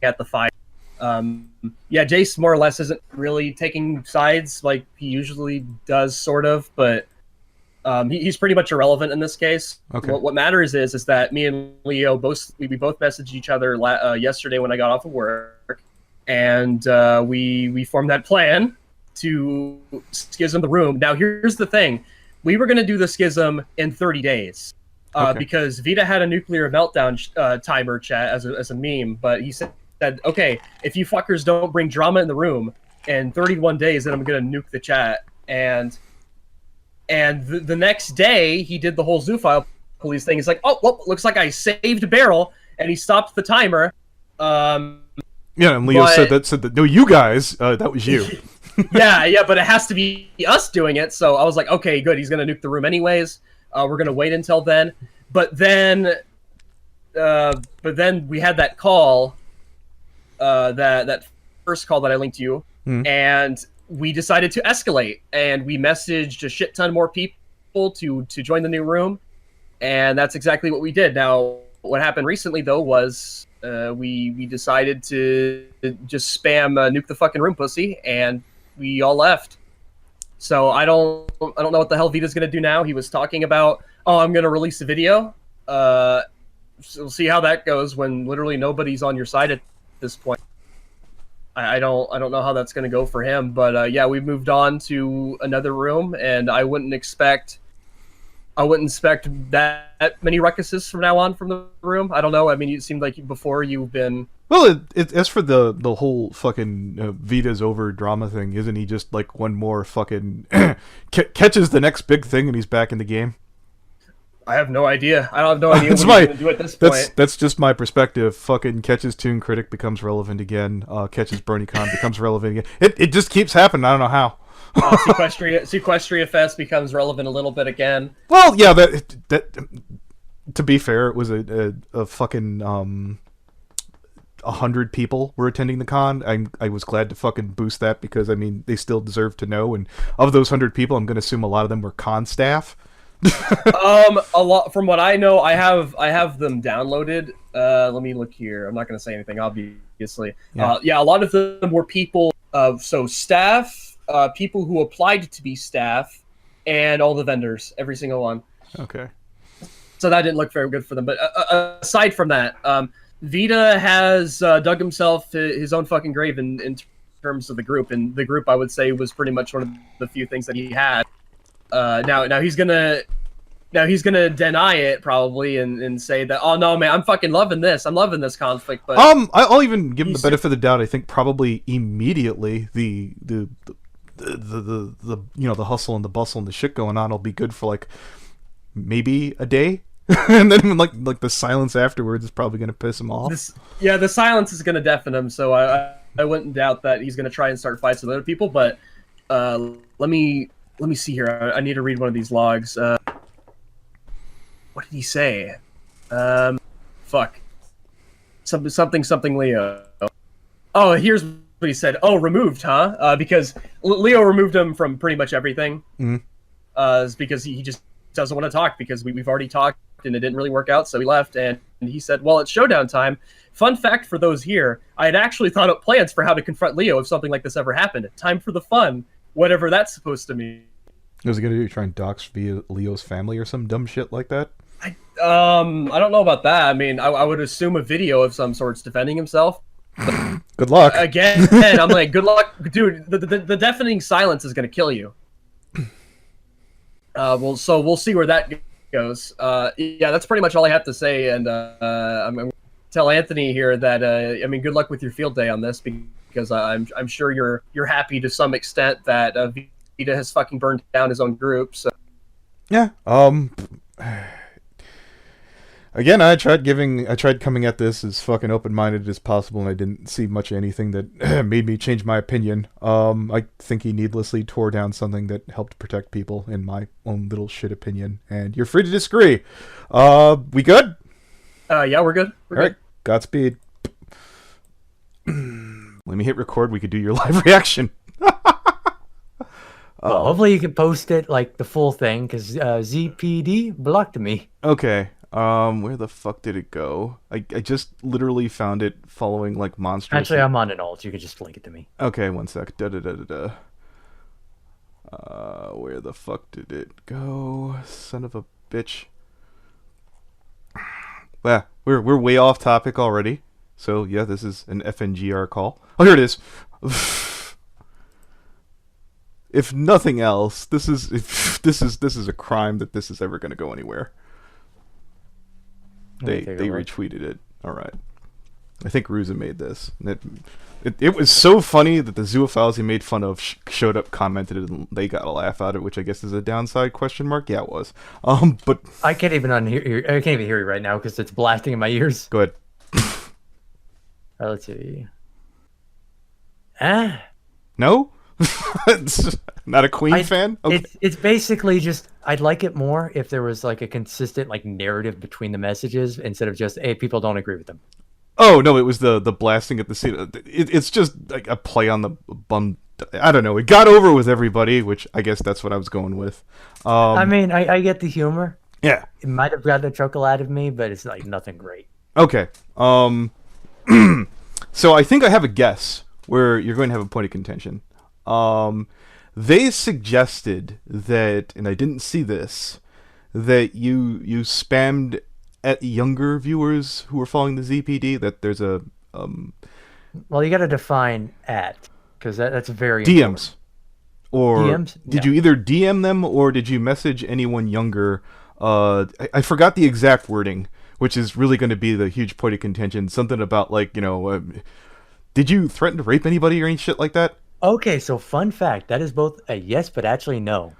at the fight. Yeah, Jace more or less isn't really taking sides like he usually does, sort of, but he's pretty much irrelevant in this case. Okay. What matters is that me and Leo both messaged each other yesterday when I got off of work, and we formed that plan to schism the room. Now, here's the thing: we were going to do the schism in 30 days because Vida had a nuclear meltdown timer chat as a meme, but he said, okay, if you fuckers don't bring drama in the room in 31 days, then I'm going to nuke the chat. And the next day, he did the whole Zoophile police thing. He's like, oh, well, looks like I saved Barrel, and he stopped the timer. Yeah, and Leo said that, no, you guys, that was you. yeah, but it has to be us doing it. So I was like, okay, good. He's going to nuke the room anyways. We're going to wait until then. But then we had that call, that first call that I linked you, and we decided to escalate, and we messaged a shit ton more people to join the new room, and that's exactly what we did. Now, what happened recently though was we decided to just spam nuke the fucking room, pussy, and we all left. So I don't know what the hell Vita's gonna do now. He was talking about, oh, I'm gonna release a video. So we'll see how that goes when literally nobody's on your side at this point. I don't know how that's going to go for him, but yeah, we moved on to another room, and I wouldn't expect that many ruckuses from now on from the room. I don't know. I mean, it seemed like before you've been. Well, as for the whole fucking Vita's over drama thing, isn't he just like one more fucking catches the next big thing and he's back in the game? I have no idea. I don't have no idea what he's going to do at this point. That's just my perspective. Fucking catches Toon Critic becomes relevant again. Catches BronyCon becomes relevant again. It just keeps happening. I don't know how. Sequestria Fest becomes relevant a little bit again. Well, yeah. That to be fair, it was a fucking 100 people were attending the con. I was glad to fucking boost that because I mean they still deserve to know. And of those 100 people, I'm going to assume a lot of them were con staff. A lot from what I know. I have them downloaded. Let me look here. I'm not going to say anything, obviously. Yeah, a lot of them were people. So staff, people who applied to be staff, and all the vendors, every single one. Okay. So that didn't look very good for them. But aside from that, Vida has dug himself his own fucking grave in terms of the group, and the group I would say was pretty much one of the few things that he had. Now he's gonna deny it probably and say that, oh no man, I'm fucking loving this. I'm loving this conflict. But I'll even give him the benefit of the doubt. I think probably immediately the the hustle and the bustle and the shit going on will be good for like maybe a day. And then like the silence afterwards is probably gonna piss him off. The silence is gonna deafen him, so I wouldn't doubt that he's gonna try and start fights with other people, but let me see here. I need to read one of these logs. What did he say? Fuck. Something Leo. Oh, here's what he said. Oh, removed, huh? Because Leo removed him from pretty much everything. Mm-hmm. Because he just doesn't want to talk because we've already talked and it didn't really work out, so he left. And he said, well, it's showdown time. Fun fact for those here, I had actually thought up plans for how to confront Leo if something like this ever happened. Time for the fun. Whatever that's supposed to mean. Was he gonna do? Try and dox via Leo's family or some dumb shit like that? I don't know about that. I mean, I would assume a video of some sorts defending himself. Good luck. Again, I'm like, good luck, dude. The deafening silence is gonna kill you. So we'll see where that goes. Yeah, that's pretty much all I have to say. And I'm gonna tell Anthony here that I mean, good luck with your field day on this because I'm sure you're happy to some extent that Vida has fucking burned down his own group. So yeah. Again, I tried coming at this as fucking open-minded as possible, and I didn't see much of anything that made me change my opinion. I think he needlessly tore down something that helped protect people, in my own little shit opinion. And you're free to disagree. We good? Yeah, we're good. All right, Godspeed. Let me hit record. We could do your live reaction. Well, hopefully you can post it like the full thing because ZPD blocked me. Okay. Where the fuck did it go? I just literally found it following like monstrous. Actually, I'm on an alt. You can just link it to me. Okay, one sec. Da da da da da. Where the fuck did it go? Son of a bitch. Well, we're way off topic already. So yeah, this is an FNGR call. Oh, here it is. If nothing else, this is a crime that this is ever going to go anywhere. They retweeted it. All right. I think Ruza made this. It was so funny that the zoophiles he made fun of showed up, commented, and they got a laugh out of it, which I guess is a downside question mark. Yeah, it was. But I can't even unhear. I can't even hear you right now because it's blasting in my ears. Go ahead. All right, let's see. No. Not a Queen fan. Okay. It's basically just I'd like it more if there was like a consistent like narrative between the messages instead of just hey, people don't agree with them. Oh no, it was the blasting at the scene. It's just like a play on the bum. I don't know. It got over with everybody, which I guess that's what I was going with. I mean, I get the humor. Yeah, it might have gotten a chuckle out of me, but it's like nothing great. Okay. So I think I have a guess where you're going to have a point of contention. They suggested that, and I didn't see this, that you spammed at younger viewers who were following the ZPD. That there's a Well, you got to define at because that's very DMs. Important. Or DMs? did No. you either DM them or did you message anyone younger? I forgot the exact wording, which is really going to be the huge point of contention. Something about like did you threaten to rape anybody or any shit like that? Okay, so fun fact, that is both a yes, but actually no.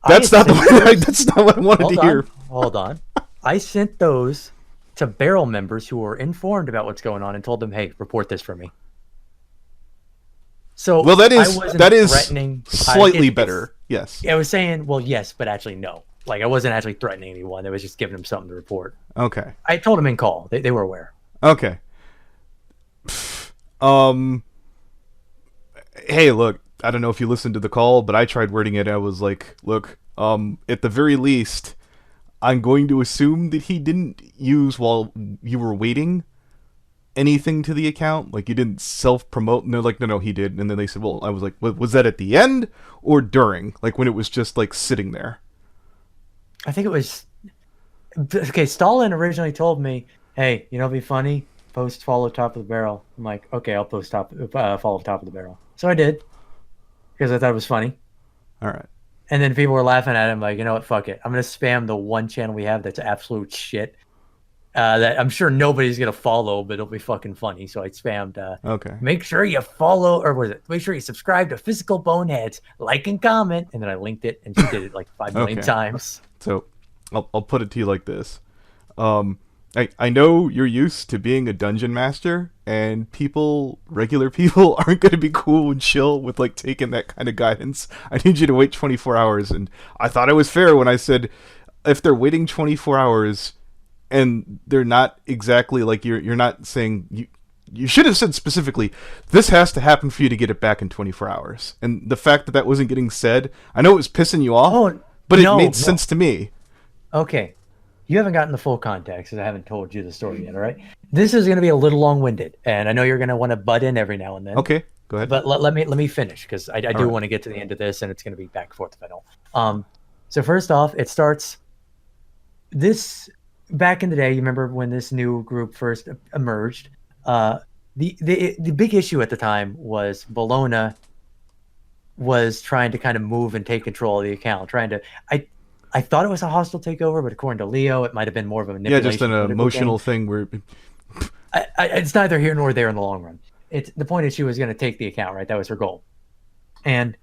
That's not that's not what I wanted to hear. Hold on. I sent those to Barrel members who were informed about what's going on and told them, "Hey, report this for me." So well, that is threatening. Slightly better. Yes. I was saying, well, yes, but actually no. Like I wasn't actually threatening anyone. I was just giving them something to report. Okay. I told them in call. They were aware. Okay. Hey, look, I don't know if you listened to the call, but I tried wording it. I was like, look, at the very least, I'm going to assume that he didn't use while you were waiting anything to the account. Like, you didn't self-promote. And they're like, no, he did. And then they said, well, I was like, was that at the end or during? Like, when it was just, like, sitting there? I think it was... Okay, Stalin originally told me, hey, it'd be funny? Post follow top of the barrel. I'm like, okay, I'll post follow top of the barrel. So I did because I thought it was funny. All right. And then people were laughing at him like, you know what, fuck it. I'm going to spam the one channel we have that's absolute shit that I'm sure nobody's going to follow, but it'll be fucking funny. So I spammed, okay. Make sure you follow, or was it? Make sure you subscribe to Physical Boneheads, like and comment. And then I linked it and she did it like 5 million times. So I'll put it to you like this. I know you're used to being a dungeon master, and regular people aren't going to be cool and chill with like taking that kind of guidance. I need you to wait 24 hours, and I thought it was fair when I said if they're waiting 24 hours and they're not exactly like you're not saying you should have said specifically this has to happen for you to get it back in 24 hours. And the fact that wasn't getting said, I know it was pissing you off, but it made sense to me. Okay. You haven't gotten the full context because I haven't told you the story yet, all right? This is going to be a little long-winded, and I know you're going to want to butt in every now and then. Okay, go ahead. But let me finish because I do want to get to the end of this, and it's going to be back and forth if I don't. So first off, it starts this back in the day. You remember when this new group first emerged? The big issue at the time was Bologna was trying to kind of move and take control of the account, I thought it was a hostile takeover, but according to Lio, it might have been more of a manipulation. Yeah, just an emotional thing where... it's neither here nor there in the long run. The point is she was going to take the account, right? That was her goal. And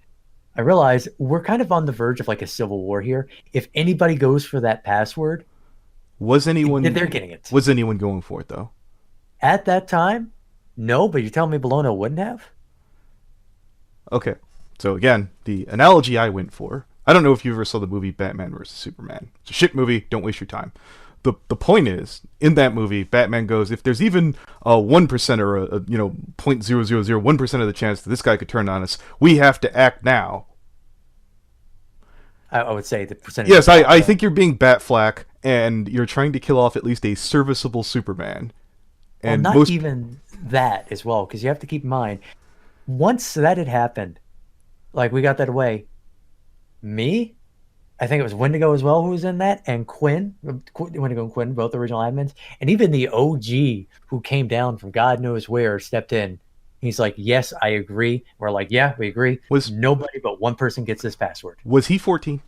I realized we're kind of on the verge of like a civil war here. If anybody goes for that password... They're getting it. Was anyone going for it, though? At that time, no, but you're telling me Bologna wouldn't have? Okay. So again, the analogy I went for... I don't know if you ever saw the movie Batman vs. Superman. It's a shit movie. Don't waste your time. The point is, in that movie, Batman goes, if there's even a 1% or a 0.0001% of the chance that this guy could turn on us, we have to act now. I would say the percentage. Yes, I think you're being Batflack, and you're trying to kill off at least a serviceable Superman. And well, not even that as well, because you have to keep in mind, once that had happened, like we got that away, me, I think it was Wendigo as well who was in that, and Quinn, Wendigo and Quinn, both original admins, and even the OG who came down from God knows where stepped in. He's like, yes, I agree. We're like, yeah, we agree. Nobody but one person gets this password. Was he 14?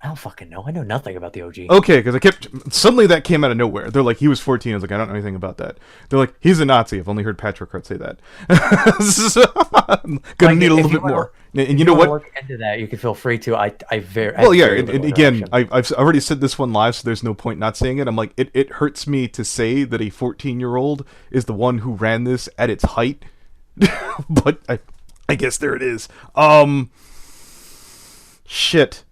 I don't fucking know. I know nothing about the OG. Okay, because suddenly that came out of nowhere. They're like, he was 14. I was like, I don't know anything about that. They're like, he's a Nazi. I've only heard Patrick Hart say that. So, I'm gonna need a little bit more. And you know what? Look into that. You can feel free to. Well, yeah. And again, I've already said this one live, so there's no point not saying it. I'm like, it hurts me to say that a 14-year-old is the one who ran this at its height, but I guess there it is. Shit.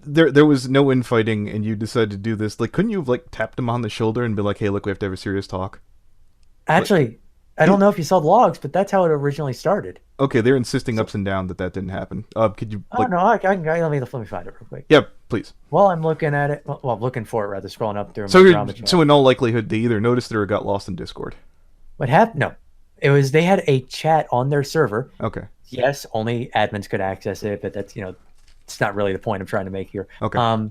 There was no infighting, and you decided to do this. Like, couldn't you have like tapped him on the shoulder and be like, "Hey, look, we have to have a serious talk"? Actually, I don't know if you saw the logs, but that's how it originally started. Okay, they're insisting ups and down that didn't happen. Could you? Like... Oh no, I can. Let me find it real quick. Yeah, please. While I'm looking at it, well, I'm looking for it rather, scrolling up through. So in all likelihood, they either noticed it or got lost in Discord. What happened? No, it was they had a chat on their server. Okay. Yes, only admins could access it, but that's it's not really the point I'm trying to make here. Okay.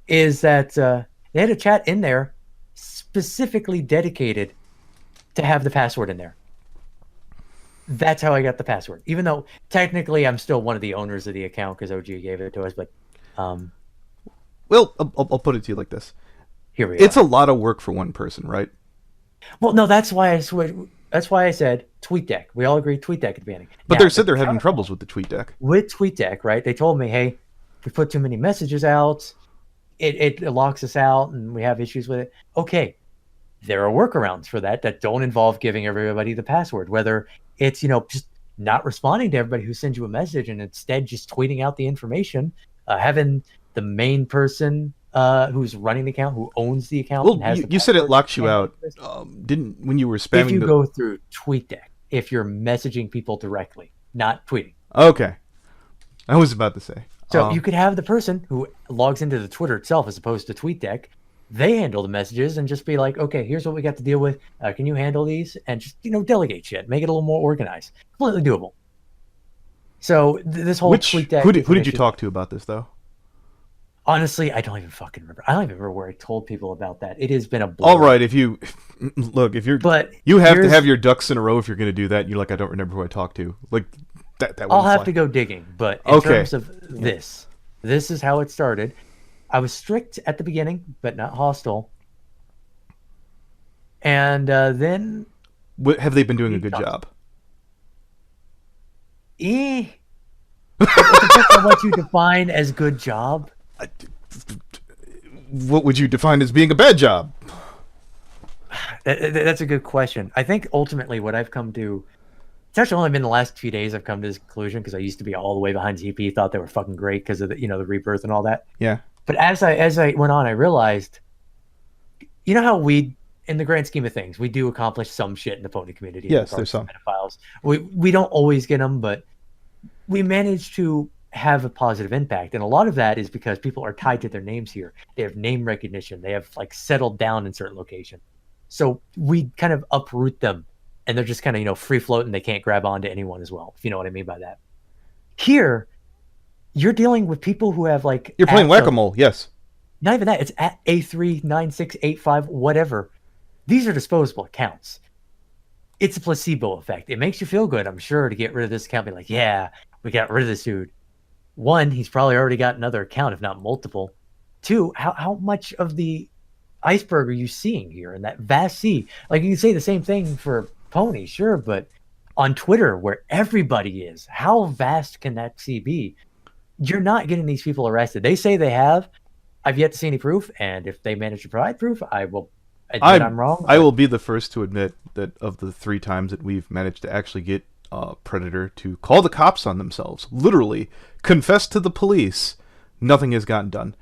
Is that they had a chat in there specifically dedicated to have the password in there. That's how I got the password. Even though technically I'm still one of the owners of the account because OG gave it to us, but well, I'll put it to you like this. Here we It's a lot of work for one person, right? Well, no, that's why I switched. That's why I said TweetDeck. We all agreed TweetDeck at the beginning. But they said they're having troubles with the TweetDeck. With TweetDeck, right? They told me, hey, we put too many messages out. It locks us out, and we have issues with it. Okay, there are workarounds for that don't involve giving everybody the password. Whether it's just not responding to everybody who sends you a message, and instead just tweeting out the information, having the main person who's running the account, who owns the account. Well, you said it locks you out. Didn't when you were spamming? If you go through TweetDeck, if you're messaging people directly, not tweeting. Okay, I was about to say. So you could have the person who logs into the Twitter itself as opposed to TweetDeck. They handle the messages and just be like, okay, here's what we got to deal with. Can you handle these? And just delegate shit, make it a little more organized, completely doable. So this whole TweetDeck. Who did you talk to about this though? Honestly, I don't even fucking remember. I don't even remember where I told people about that. It has been a blur. All right, if you have to have your ducks in a row if you're going to do that. You're like, I don't remember who I talked to. Like that. I'll have to go digging. But in terms of this is how it started. I was strict at the beginning, but not hostile. And then, have they been doing a good job? It depends on what you define as good job. What would you define as being a bad job? That's a good question. I think ultimately what I've come to, it's actually only been the last few days I've come to this conclusion, because I used to be all the way behind TP, thought they were fucking great because of the the rebirth and all that. Yeah. But as I went on, I realized, how we, in the grand scheme of things, we do accomplish some shit in the pony community. Yes, there's some. Pedophiles. We don't always get them, but we manage to have a positive impact, and a lot of that is because people are tied to their names here. They have name recognition. They have settled down in certain location, so we kind of uproot them, and they're just kind of free floating. They can't grab onto anyone as well, if you know what I mean by that. Here, you're dealing with people who have you're playing whack-a-mole. Yes, not even that. It's at A39685 whatever. These are disposable accounts. It's a placebo effect. It makes you feel good, I'm sure, to get rid of this account. Be like, yeah, we got rid of this dude. One, he's probably already got another account, if not multiple. Two, how much of the iceberg are you seeing here in that vast sea? You can say the same thing for Pony, sure, but on Twitter, where everybody is, how vast can that sea be? You're not getting these people arrested. They say they have. I've yet to see any proof, and if they manage to provide proof, I will admit I'm wrong. I will be the first to admit that of the 3 times that we've managed to actually get Predator to call the cops on themselves, literally confess to the police, nothing has gotten done.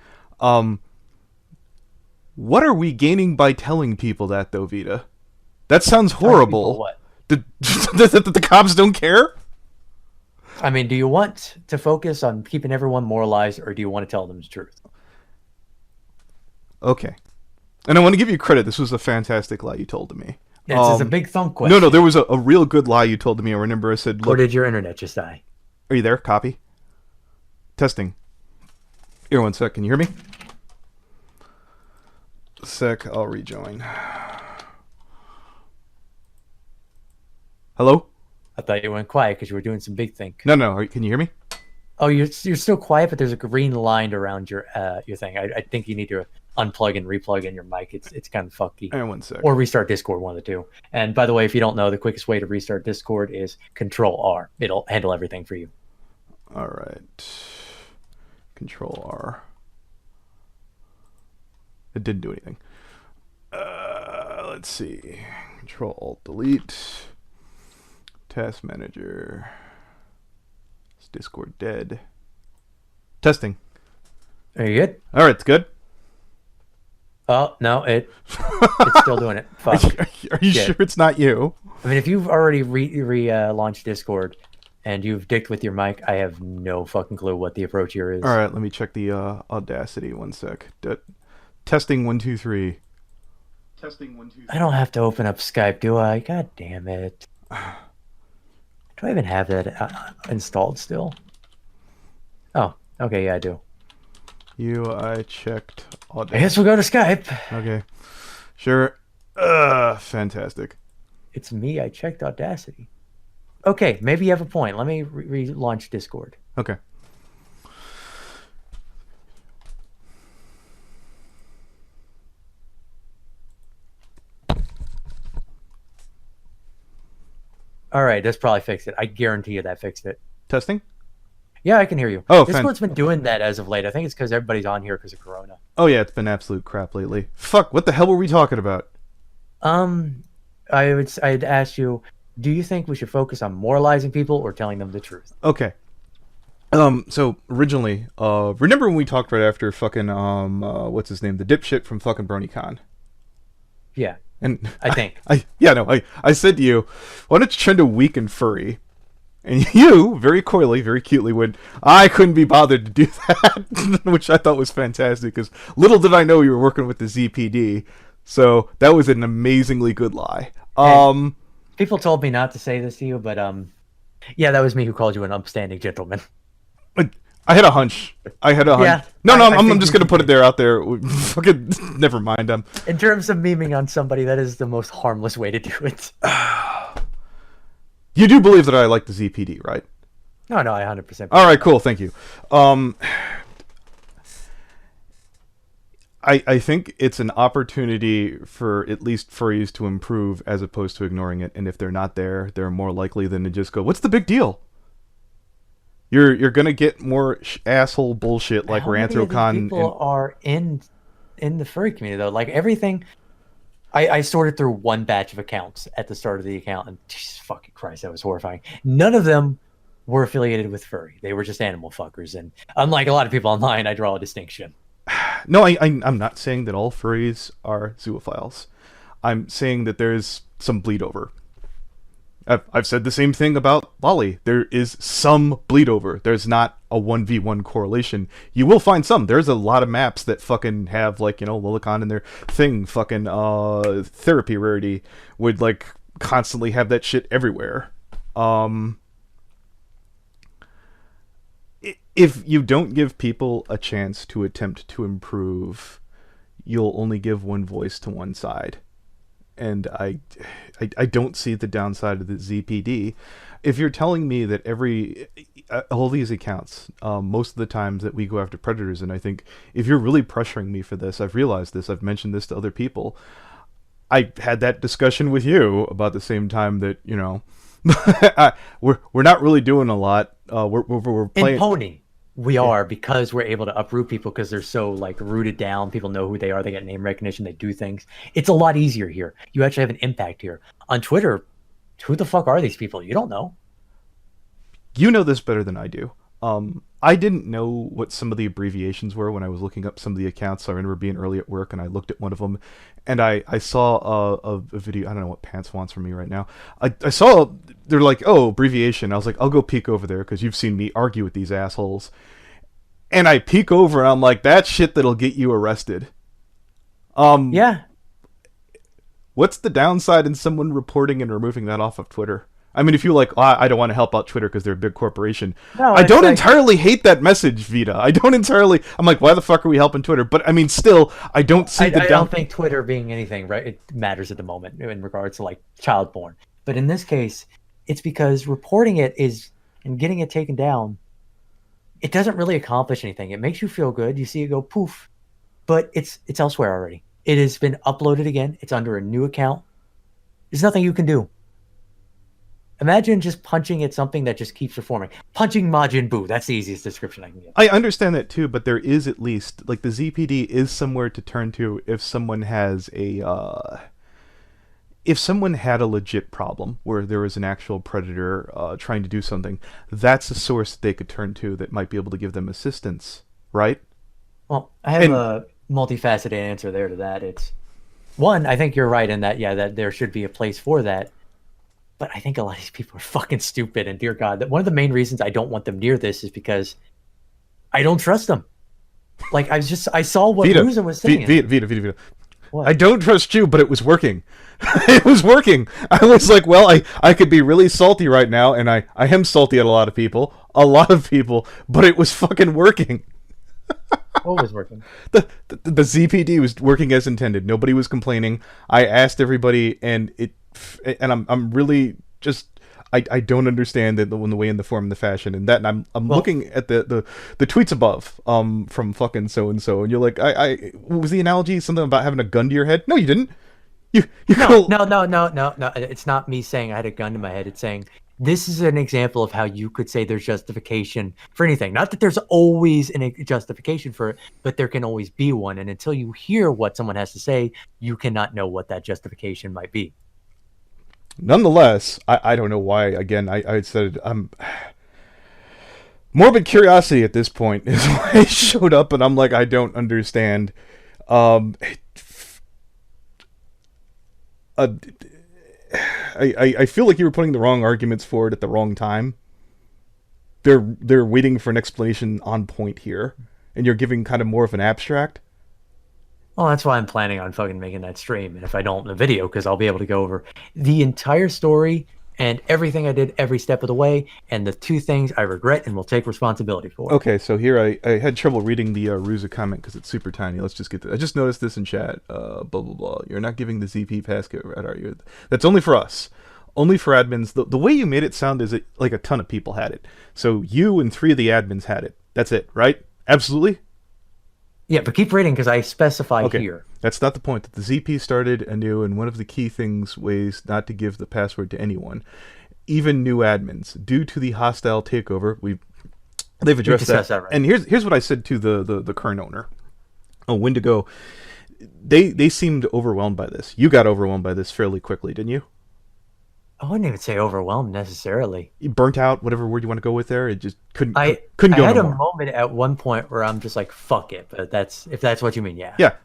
What are we gaining by telling people that, though, Vida? That sounds horrible. What? The cops don't care? I mean, do you want to focus on keeping everyone moralized, or do you want to tell them the truth? Okay. And I want to give you credit. This was a fantastic lie you told to me. It's a big thumb question. No, there was a real good lie you told to me. I remember I said, look... Or did your internet just die? Are you there? Copy. Testing. Here, one sec. Can you hear me? Sec, I'll rejoin. Hello? I thought you went quiet because you were doing some big think. No. Can you hear me? Oh, you're still quiet, but there's a green line around your thing. I think you need to unplug and replug in your mic. It's kind of funky. Hang on one sec. Or restart Discord, one of the two. And by the way, if you don't know, the quickest way to restart Discord is Control R. It'll handle everything for you. All right. Control R. It didn't do anything. Let's see. Control Alt Delete. Task Manager. Is Discord dead? Testing. Are you good? All right, it's good. Oh no, it's still doing it. Fuck. Are you sure it's not you? I mean, if you've already launched Discord and you've dicked with your mic, I have no fucking clue what the approach here is. All right, let me check the Audacity. One sec. Testing 1 2 3. Testing 1 2 3. I don't have to open up Skype, do I? God damn it. Do I even have that installed still? Oh, okay, yeah, I do. I checked Audacity. I guess we'll go to Skype. Okay. Sure. Fantastic. It's me. I checked Audacity. Okay, maybe you have a point. Let me relaunch Discord. Okay. All right, that's probably fixed it. I guarantee you that fixed it. Testing? Yeah, I can hear you. Oh, Discord's been doing that as of late. I think it's because everybody's on here because of Corona. Oh yeah, it's been absolute crap lately. Fuck, what the hell were we talking about? I'd ask you, do you think we should focus on moralizing people or telling them the truth? Okay. So originally, remember when we talked right after fucking what's his name, the dipshit from fucking BronyCon? Yeah. And I think. I said to you, why don't you trend a weekend furry? And you, very coyly, very cutely, went, I couldn't be bothered to do that, which I thought was fantastic, because little did I know you were working with the ZPD, so that was an amazingly good lie. People told me not to say this to you, but yeah, that was me who called you an upstanding gentleman. I had a hunch. Yeah, I'm just gonna put it out there. Fucking, never mind. In terms of memeing on somebody, that is the most harmless way to do it. You do believe that I like the ZPD, right? No, I 100%. All right, cool. Thank you. I think it's an opportunity for at least furries to improve as opposed to ignoring it. And if they're not there, they're more likely than to just go, "What's the big deal?" You're gonna get more asshole bullshit like Ranthocon. How many people are in the furry community though? Like everything. I sorted through one batch of accounts at the start of the account, and Jesus fucking Christ, that was horrifying. None of them were affiliated with furry. They were just animal fuckers. And unlike a lot of people online, I draw a distinction. No, I'm not saying that all furries are zoophiles. I'm saying that there's some bleed over. I've said the same thing about Lolly. There is some bleed over. There's not a 1v1 correlation. You will find some. There's a lot of maps that fucking have, like, you know, Lilicon in their thing. Fucking therapy rarity would, like, constantly have that shit everywhere. If you don't give people a chance to attempt to improve, you'll only give one voice to one side. And I don't see the downside of the ZPD. If you're telling me that all these accounts, most of the times that we go after predators, and I think if you're really pressuring me for this, I've realized this, I've mentioned this to other people. I had that discussion with you about the same time that, you know, we're not really doing a lot. We're playing. In Pony, we are, because we're able to uproot people because they're so, like, rooted down. People know who they are. They get name recognition. They do things. It's a lot easier here. You actually have an impact here. On Twitter, who the fuck are these people? You don't know. You know this better than I do. I didn't know what some of the abbreviations were when I was looking up some of the accounts. So I remember being early at work and I looked at one of them, and I saw a video. I don't know what Pants wants from me right now. I saw they're like, oh, abbreviation. I was like, I'll go peek over there because you've seen me argue with these assholes. And I peek over and I'm like, that's shit that'll get you arrested. Yeah. What's the downside in someone reporting and removing that off of Twitter? I mean, if you like, I don't want to help out Twitter because they're a big corporation. No, I don't entirely hate that message, Vida. I don't entirely. I'm like, why the fuck are we helping Twitter? But I mean, still, I don't see the. I don't think Twitter being anything right. It matters at the moment in regards to like child porn. But in this case, it's because reporting it is and getting it taken down. It doesn't really accomplish anything. It makes you feel good. You see it go poof, but it's elsewhere already. It has been uploaded again. It's under a new account. There's nothing you can do. Imagine just punching at something that just keeps reforming. Punching Majin Buu. That's the easiest description I can give. I understand that too, but there is at least, like, the ZPD is somewhere to turn to if someone has a, if someone had a legit problem where there was an actual predator trying to do something, that's a source they could turn to that might be able to give them assistance, right? Well, I have a multifaceted answer there to that. It's one, I think you're right in that, yeah, that there should be a place for that. But I think a lot of these people are fucking stupid, and dear God, that one of the main reasons I don't want them near this is because I don't trust them. Like I saw what Ruza was saying. Vida. What? I don't trust you, but it was working. It was working. I was like, well, I could be really salty right now, and I am salty at a lot of people, but it was fucking working. What was working? The ZPD was working as intended. Nobody was complaining. I asked everybody, and I'm really just I don't understand the way and the form and the fashion and that. And I'm looking at the tweets above from fucking so and so, and you're like, what was the analogy? Something about having a gun to your head? No, you didn't. No. It's not me saying I had a gun to my head. It's saying this is an example of how you could say there's justification for anything. Not that there's always a justification for it, but there can always be one. And until you hear what someone has to say, you cannot know what that justification might be. Nonetheless, I don't know why. Again, I said morbid curiosity at this point is why I showed up, and I'm like, I don't understand. I feel like you were putting the wrong arguments forward at the wrong time. They're waiting for an explanation on point here, and you're giving kind of more of an abstract. Well, that's why I'm planning on fucking making that stream, and if I don't in the video, because I'll be able to go over the entire story and everything I did every step of the way, and the two things I regret and will take responsibility for. Okay, so here I had trouble reading the Ruza comment because it's super tiny. Let's just get to it. I just noticed this in chat. Blah, blah, blah. You're not giving the ZP passcode, right, are you? That's only for us. Only for admins. The way you made it sound is like a ton of people had it. So you and 3 of the admins had it. That's it, right? Absolutely? Yeah, but keep reading because I specify here. That's not the point. That the ZP started anew, and one of the key ways not to give the password to anyone, even new admins, due to the hostile takeover. They've addressed that. Right. And here's what I said to the current owner. Oh, Wendigo. They seemed overwhelmed by this. You got overwhelmed by this fairly quickly, didn't you? I wouldn't even say overwhelmed necessarily. You burnt out, whatever word you want to go with there. It just couldn't go I had no a more. Moment at one point where I'm just like, fuck it. But if that's what you mean, yeah. Yeah.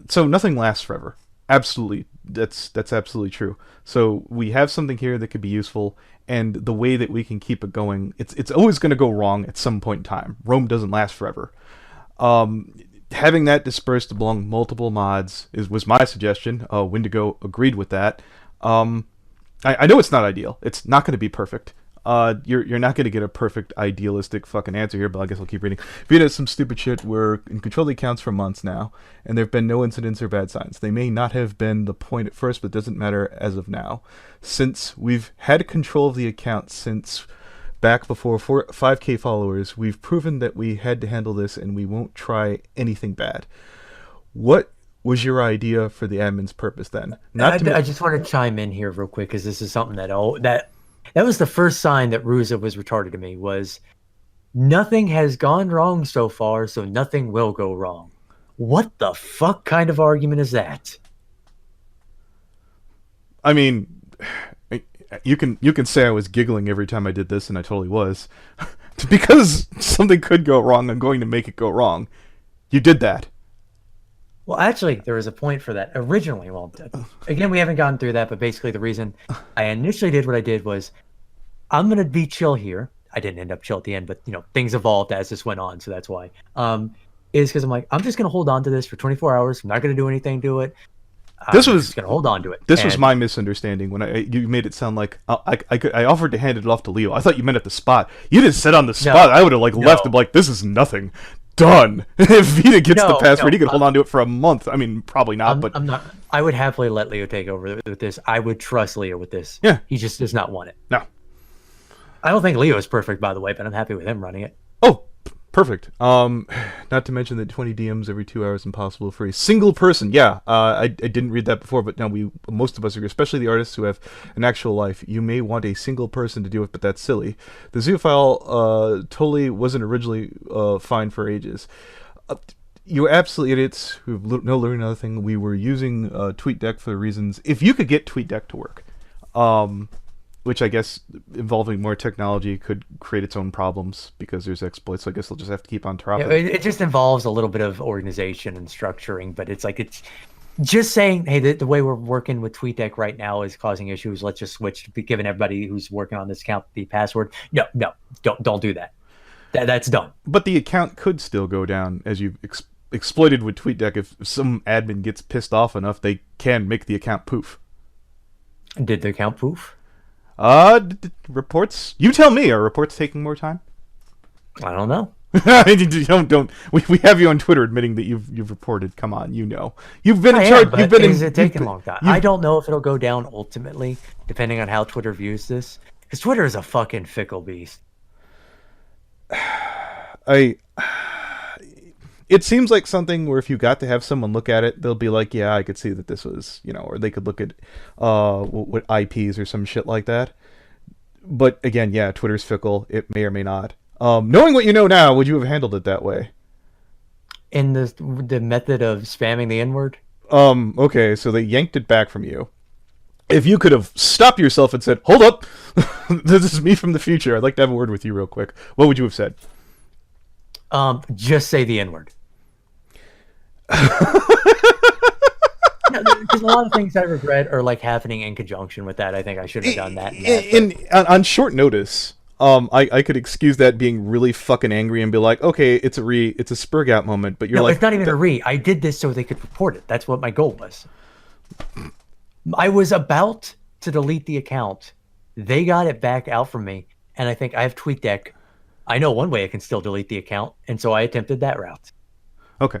So nothing lasts forever. Absolutely. That's absolutely true. So we have something here that could be useful, and the way that we can keep it going, it's always going to go wrong at some point in time. Rome doesn't last forever. Having that dispersed among multiple mods was my suggestion. Wendigo agreed with that. I know it's not ideal. It's not going to be perfect. You're not going to get a perfect idealistic fucking answer here, but I guess I'll keep reading. Vida, some stupid shit. We're in control of the accounts for months now, and there have been no incidents or bad signs. They may not have been the point at first, but it doesn't matter as of now. Since we've had control of the account since back before 5K followers, we've proven that we had to handle this, and we won't try anything bad. What was your idea for the admin's purpose then? I just want to chime in here real quick because this is something that was the first sign that Ruza was retarded to me, was nothing has gone wrong so far, so nothing will go wrong. What the fuck kind of argument is that? I mean, you can say I was giggling every time I did this, and I totally was. Because something could go wrong, I'm going to make it go wrong. You did that. Well, actually, there was a point for that originally. Well, again, we haven't gotten through that, but basically the reason I initially did what I did was I'm going to be chill here. I didn't end up chill at the end, but things evolved as this went on, so that's why. Is because I'm like, I'm just going to hold on to this for 24 hours. I'm not going to do anything to it. I'm just going to hold on to it. This was my misunderstanding when you made it sound like I offered to hand it off to Leo. I thought you meant at the spot. You didn't sit on the spot. I would have left him like, this is nothing. Done. If Vida gets the password, he could hold on to it for a month. I mean, probably not, but I'm not. I would happily let Leo take over with this. I would trust Leo with this. Yeah. He just does not want it. No. I don't think Leo is perfect, by the way, but I'm happy with him running it. Oh, perfect. Not to mention that 20 DMs every 2 hours impossible for a single person. Yeah, I didn't read that before, but now most of us agree, especially the artists who have an actual life. You may want a single person to do it, but that's silly. The zoo file totally wasn't originally fine for ages. You're absolutely idiots who have no learning another thing. We were using TweetDeck for the reasons. If you could get TweetDeck to work, which I guess involving more technology could create its own problems because there's exploits. So I guess they'll just have to keep on top of it. It just involves a little bit of organization and structuring, but it's just saying, hey, the way we're working with TweetDeck right now is causing issues. Let's just switch to giving everybody who's working on this account the password. No, don't do that. That's dumb. But the account could still go down as you've exploited with TweetDeck. If some admin gets pissed off enough, they can make the account poof. Did the account poof? Reports? You tell me. Are reports taking more time? I don't know. don't. We have you on Twitter admitting that you've reported. Come on, you've been in charge. You've been in. Is it taking a long time? I don't know if it'll go down ultimately, depending on how Twitter views this. Because Twitter is a fucking fickle beast. It seems like something where if you got to have someone look at it, they'll be like, yeah, I could see that this was, or they could look at what IPs or some shit like that. But again, yeah, Twitter's fickle. It may or may not. Knowing what you know now, would you have handled it that way? In the method of spamming the N-word? Okay, so they yanked it back from you. If you could have stopped yourself and said, hold up, this is me from the future. I'd like to have a word with you real quick. What would you have said? Just say the N-word. Because a lot of things I regret are happening in conjunction with that. I think I should have done that. On short notice, I could excuse that being really fucking angry and be like, okay, it's a spurg out moment, but it's not even a re. I did this so they could report it. That's what my goal was. I was about to delete the account. They got it back out from me, and I think I have TweetDeck. I know one way I can still delete the account, and so I attempted that route. Okay.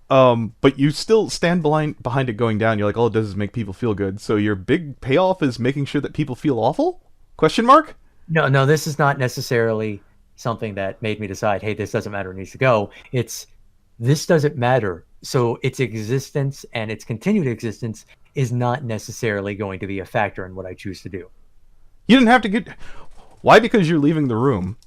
But you still stand behind it going down. You're like, all it does is make people feel good. So your big payoff is making sure that people feel awful? Question mark? No, this is not necessarily something that made me decide, hey, this doesn't matter, it needs to go. This doesn't matter. So its existence and its continued existence is not necessarily going to be a factor in what I choose to do. You didn't have to get... Why? Because you're leaving the room.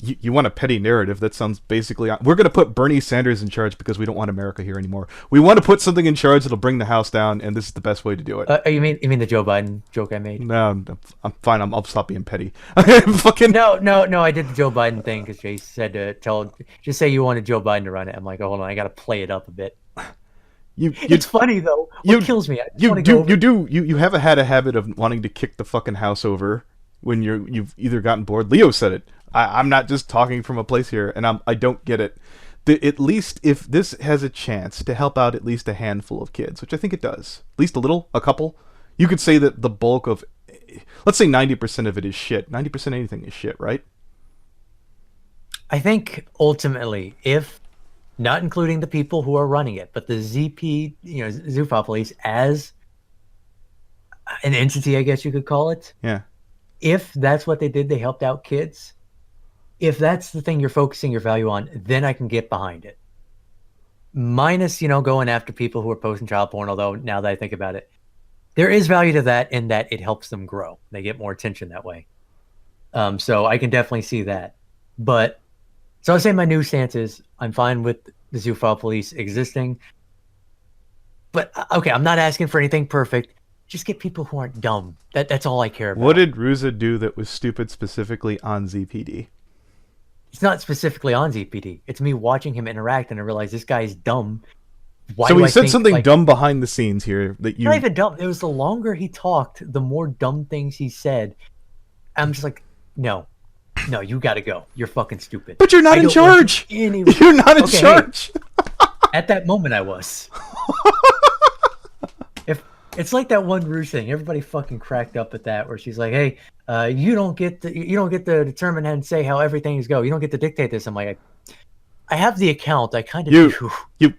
You want a petty narrative that sounds basically... We're going to put Bernie Sanders in charge because we don't want America here anymore. We want to put something in charge that'll bring the house down, and this is the best way to do it. You mean the Joe Biden joke I made? No, I'm fine. I'll stop being petty. Fucking... No, I did the Joe Biden thing because Jay said to just say you wanted Joe Biden to run it. I'm like, oh, hold on, I got to play it up a bit. It's funny though. What kills me? You have had a habit of wanting to kick the fucking house over when you've either gotten bored. Leo said it. I'm not just talking from a place here, and I don't get it. At least if this has a chance to help out at least a handful of kids, which I think it does, at least a couple, you could say that the bulk of, let's say 90% of it is shit. 90% of anything is shit, right? I think ultimately, if not including the people who are running it, but the ZP, Zoophile Police as an entity, I guess you could call it. Yeah. If that's what they did, they helped out kids. If that's the thing you're focusing your value on, then I can get behind it. Minus, going after people who are posting child porn, although now that I think about it, there is value to that in that it helps them grow. They get more attention that way. So I can definitely see that. But, so I'll say my new stance is I'm fine with the Zoophile Police existing. But, okay, I'm not asking for anything perfect. just get people who aren't dumb. That's all I care about. What did Ruza do that was stupid specifically on ZPD? It's not specifically on ZPD. It's me watching him interact, and I realize this guy's dumb. Why so do he I said think, something like, dumb behind the scenes here that you... Not even dumb. It was the longer he talked, the more dumb things he said. I'm just like, no, you gotta go. You're fucking stupid. But you're not in charge. You're not in charge. Hey, at that moment, I was. If it's like that one Rouge thing, everybody fucking cracked up at that, where she's like, "Hey, you don't get to determine and say how everything's go. You don't get to dictate this." I'm like, I have the account. I kind of do.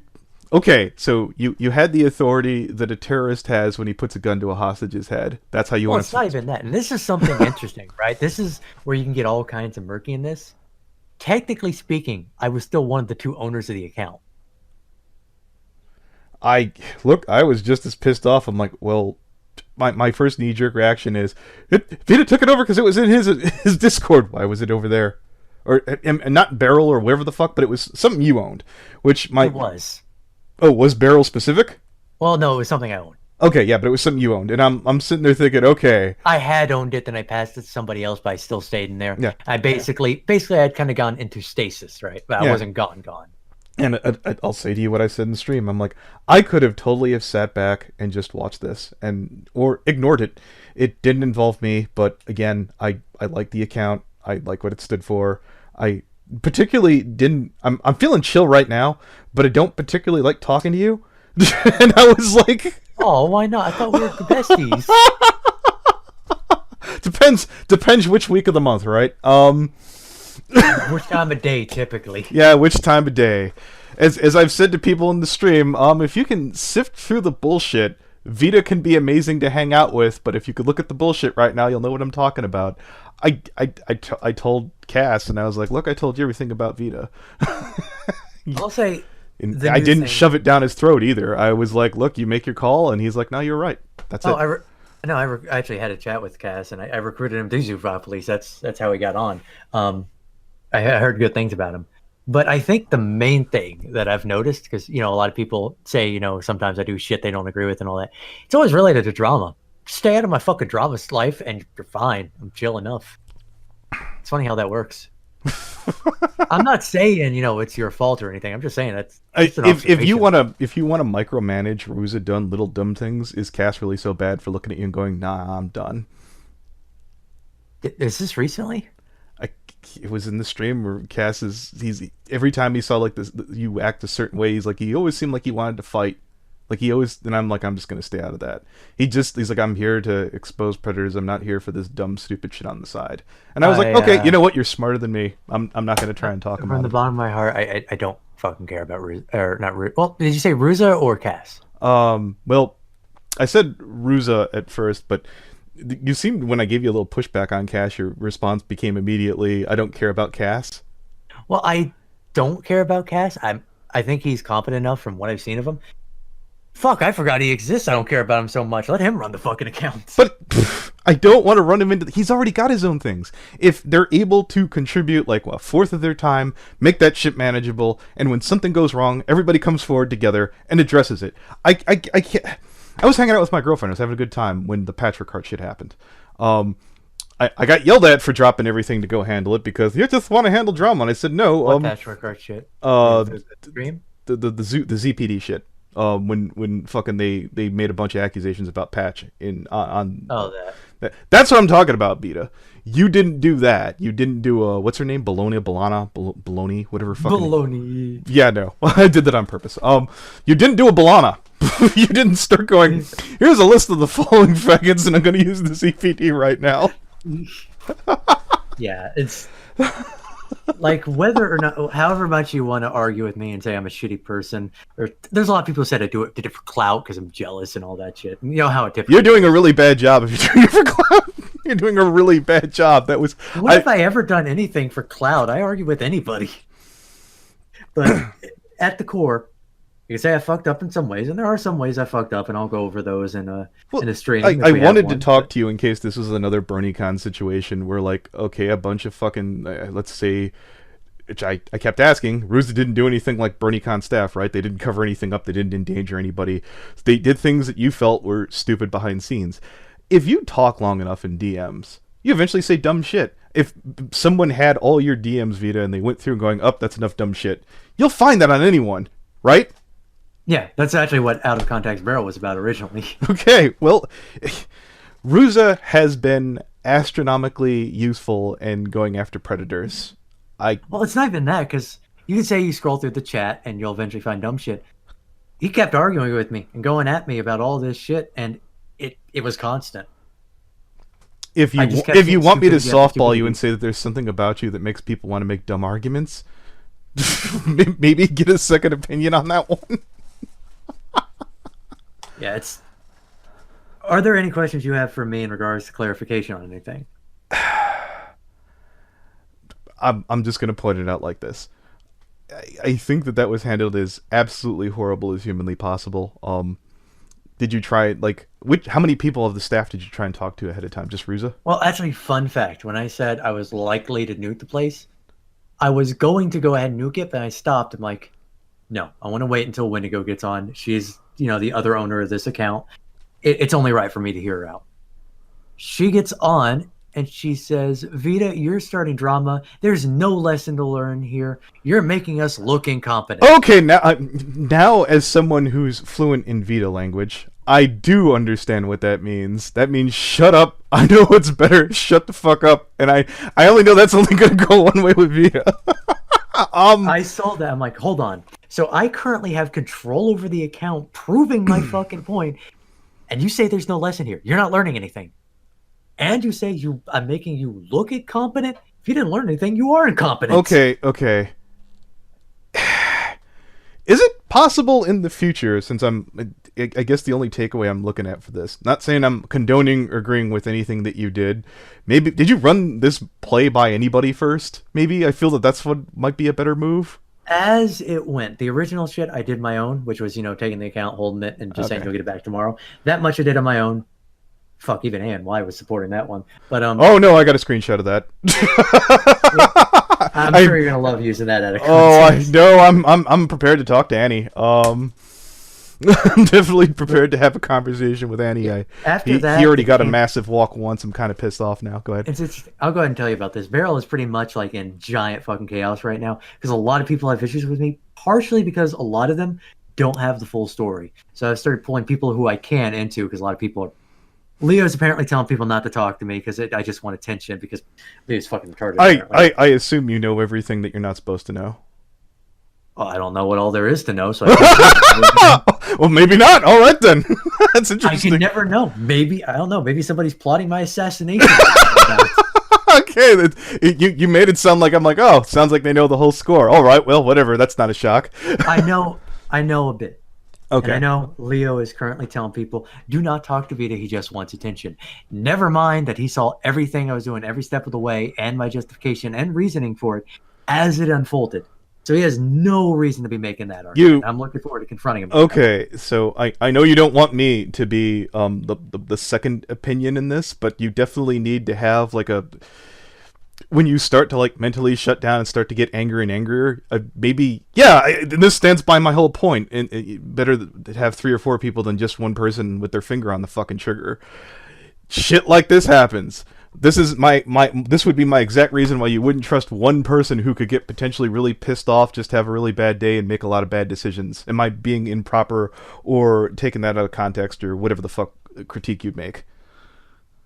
Okay, so you had the authority that a terrorist has when he puts a gun to a hostage's head. That's how you want to... It's not even that. And this is something interesting, right? This is where you can get all kinds of murky in this. Technically speaking, I was still one of the 2 owners of the account. I was just as pissed off. I'm like, well, my first knee-jerk reaction is, Vida took it over because it was in his Discord. Why was it over there? Or and not Barrel or whatever the fuck, but it was something you owned, which It was. Oh, was Barrel specific? Well, no, it was something I owned. Okay, yeah, but it was something you owned, and I'm sitting there thinking, okay, I had owned it, then I passed it to somebody else, but I still stayed in there. Yeah. I basically I'd kind of gone into stasis, right? But I wasn't gone. And I'll say to you what I said in the stream. I'm like, I could have totally have sat back and just watched this or ignored it. It didn't involve me, but again, I like the account. I like what it stood for. I particularly didn't... I'm feeling chill right now, but I don't particularly like talking to you. And I was like... Oh, why not? I thought we were besties. Depends which week of the month, right? Which time of day, typically. Yeah, which time of day. As I've said to people in the stream, if you can sift through the bullshit, Vida can be amazing to hang out with, but if you could look at the bullshit right now, you'll know what I'm talking about. I told Cass, and I was like, look, I told you everything about Vida. I'll say... I didn't shove it down his throat either. I was like, look, you make your call, and he's like, no, you're right. That's it. I actually had a chat with Cass, and I recruited him to Zufra Police. That's how he got on. I heard good things about him. But I think the main thing that I've noticed, because, a lot of people say, sometimes I do shit they don't agree with and all that. It's always related to drama. Just stay out of my fucking drama life, and you're fine. I'm chill enough. It's funny how that works. I'm not saying it's your fault or anything. I'm just saying that's if you want to micromanage Ruza done little dumb things, is Cass really so bad for looking at you and going, nah, I'm done? Is this recently? It was in the stream where Cass he's every time he saw like this, you act a certain way, he's like, he always seemed like he wanted to fight. Like he always, and I'm like, I'm just gonna stay out of that. He's like, I'm here to expose predators. I'm not here for this dumb, stupid shit on the side. And I was like, okay, you know what? You're smarter than me. I'm not gonna try and talk about it. From the bottom of my heart, I don't fucking care about Ruza, or not Ruza. Well, did you say Ruza or Cass? Well, I said Ruza at first, but you seemed, when I gave you a little pushback on Cass, your response became immediately, I don't care about Cass. Well, I don't care about Cass. I think he's competent enough from what I've seen of him. Fuck, I forgot he exists. I don't care about him so much. Let him run the fucking account. But I don't want to run him into... He's already got his own things. If they're able to contribute like a fourth of their time, make that shit manageable, and when something goes wrong, everybody comes forward together and addresses it. I can't... I was hanging out with my girlfriend. I was having a good time when the patchwork cart shit happened. I got yelled at for dropping everything to go handle it because you just want to handle drama, and I said no. What patchwork cart shit? The ZPD shit. When fucking they made a bunch of accusations about Patch on that's what I'm talking about, Vida. You didn't do that. You didn't do what's her name? Bologna, whatever fucking Bologna. Yeah, no. I did that on purpose. You didn't do a Bologna. You didn't start going, here's a list of the following faggots and I'm gonna use the ZPD right now. Yeah, it's like whether or not, however much you want to argue with me and say I'm a shitty person, or there's a lot of people who said I did it for clout because I'm jealous and all that shit. You know how it typically... You're doing a really bad job if you're doing it for clout. You're doing a really bad job. That was... What have I ever done anything for clout? I argue with anybody. But at the core, you can say I fucked up in some ways, and there are some ways I fucked up, and I'll go over those in a stream. I wanted to talk to you in case this was another BronyCon situation where, like, okay, a bunch of fucking, let's say, which I kept asking. Ruza didn't do anything like BronyCon staff, right? They didn't cover anything up. They didn't endanger anybody. They did things that you felt were stupid behind scenes. If you talk long enough in DMs, you eventually say dumb shit. If someone had all your DMs, Vida, and they went through going, that's enough dumb shit, you'll find that on anyone, right? Yeah, that's actually what Out of Context Barrel was about originally. Okay, well, Ruza has been astronomically useful in going after predators. Well, it's not even that, because you can say you scroll through the chat and you'll eventually find dumb shit. He kept arguing with me and going at me about all this shit, and it was constant. If you want me to softball you and say that there's something about you that makes people want to make dumb arguments, maybe get a second opinion on that one. Yeah, Are there any questions you have for me in regards to clarification on anything? I'm just going to point it out like this. I think that was handled as absolutely horrible as humanly possible. Did you try, how many people of the staff did you try and talk to ahead of time? Just Ruza? Well, actually, fun fact. When I said I was likely to nuke the place, I was going to go ahead and nuke it, but I stopped. I'm like, no, I want to wait until Wendigo gets on. She's, the other owner of this account. It's only right for me to hear her out. She gets on, and she says, Vida, you're starting drama. There's no lesson to learn here. You're making us look incompetent. Okay, now as someone who's fluent in Vida language, I do understand what that means. That means shut up. I know what's better. Shut the fuck up. And I only know that's only going to go one way with Vida. I saw that. I'm like, hold on. So I currently have control over the account, proving my fucking point. And you say there's no lesson here. You're not learning anything. And you say I'm making you look incompetent. If you didn't learn anything, you are incompetent. Okay. Is it possible in the future, since I guess the only takeaway I'm looking at for this, not saying I'm condoning or agreeing with anything that you did, maybe, did you run this play by anybody first? Maybe? I feel that's what might be a better move. As it went, the original shit I did my own, which was, taking the account, holding it, and just saying you'll get it back tomorrow. That much I did on my own. Fuck, even ANY was supporting that one. But oh no, I got a screenshot of that. I'm sure you're gonna love using that at a context. I'm prepared to talk to Annie. I'm definitely prepared to have a conversation with Annie. He already got a massive walk once. I'm kind of pissed off now. Go ahead. I'll go ahead and tell you about this. Barrel is pretty much like in giant fucking chaos right now because a lot of people have issues with me, partially because a lot of them don't have the full story. So I've started pulling people who I can into because a lot of people are. Leo's apparently telling people not to talk to me because I just want attention because Leo's fucking retarded. I assume you know everything that you're not supposed to know. Well, I don't know what all there is to know, so well, maybe not. All right, then. That's interesting. I can never know. Maybe, I don't know. Maybe somebody's plotting my assassination. Okay, you made it sound like I'm like, oh, sounds like they know the whole score. All right, well, whatever. That's not a shock. I know a bit. Okay. And I know Lio is currently telling people, do not talk to Vida, he just wants attention. Never mind that he saw everything I was doing every step of the way and my justification and reasoning for it as it unfolded. So he has no reason to be making that argument. I'm looking forward to confronting him. Okay, so I know you don't want me to be the second opinion in this, but you definitely need to have when you start to mentally shut down and start to get angrier and angrier, this stands by my whole point. And better to have 3 or 4 people than just one person with their finger on the fucking trigger. Shit like this happens. This is this would be my exact reason why you wouldn't trust one person who could get potentially really pissed off, just have a really bad day and make a lot of bad decisions. Am I being improper or taking that out of context or whatever the fuck critique you'd make?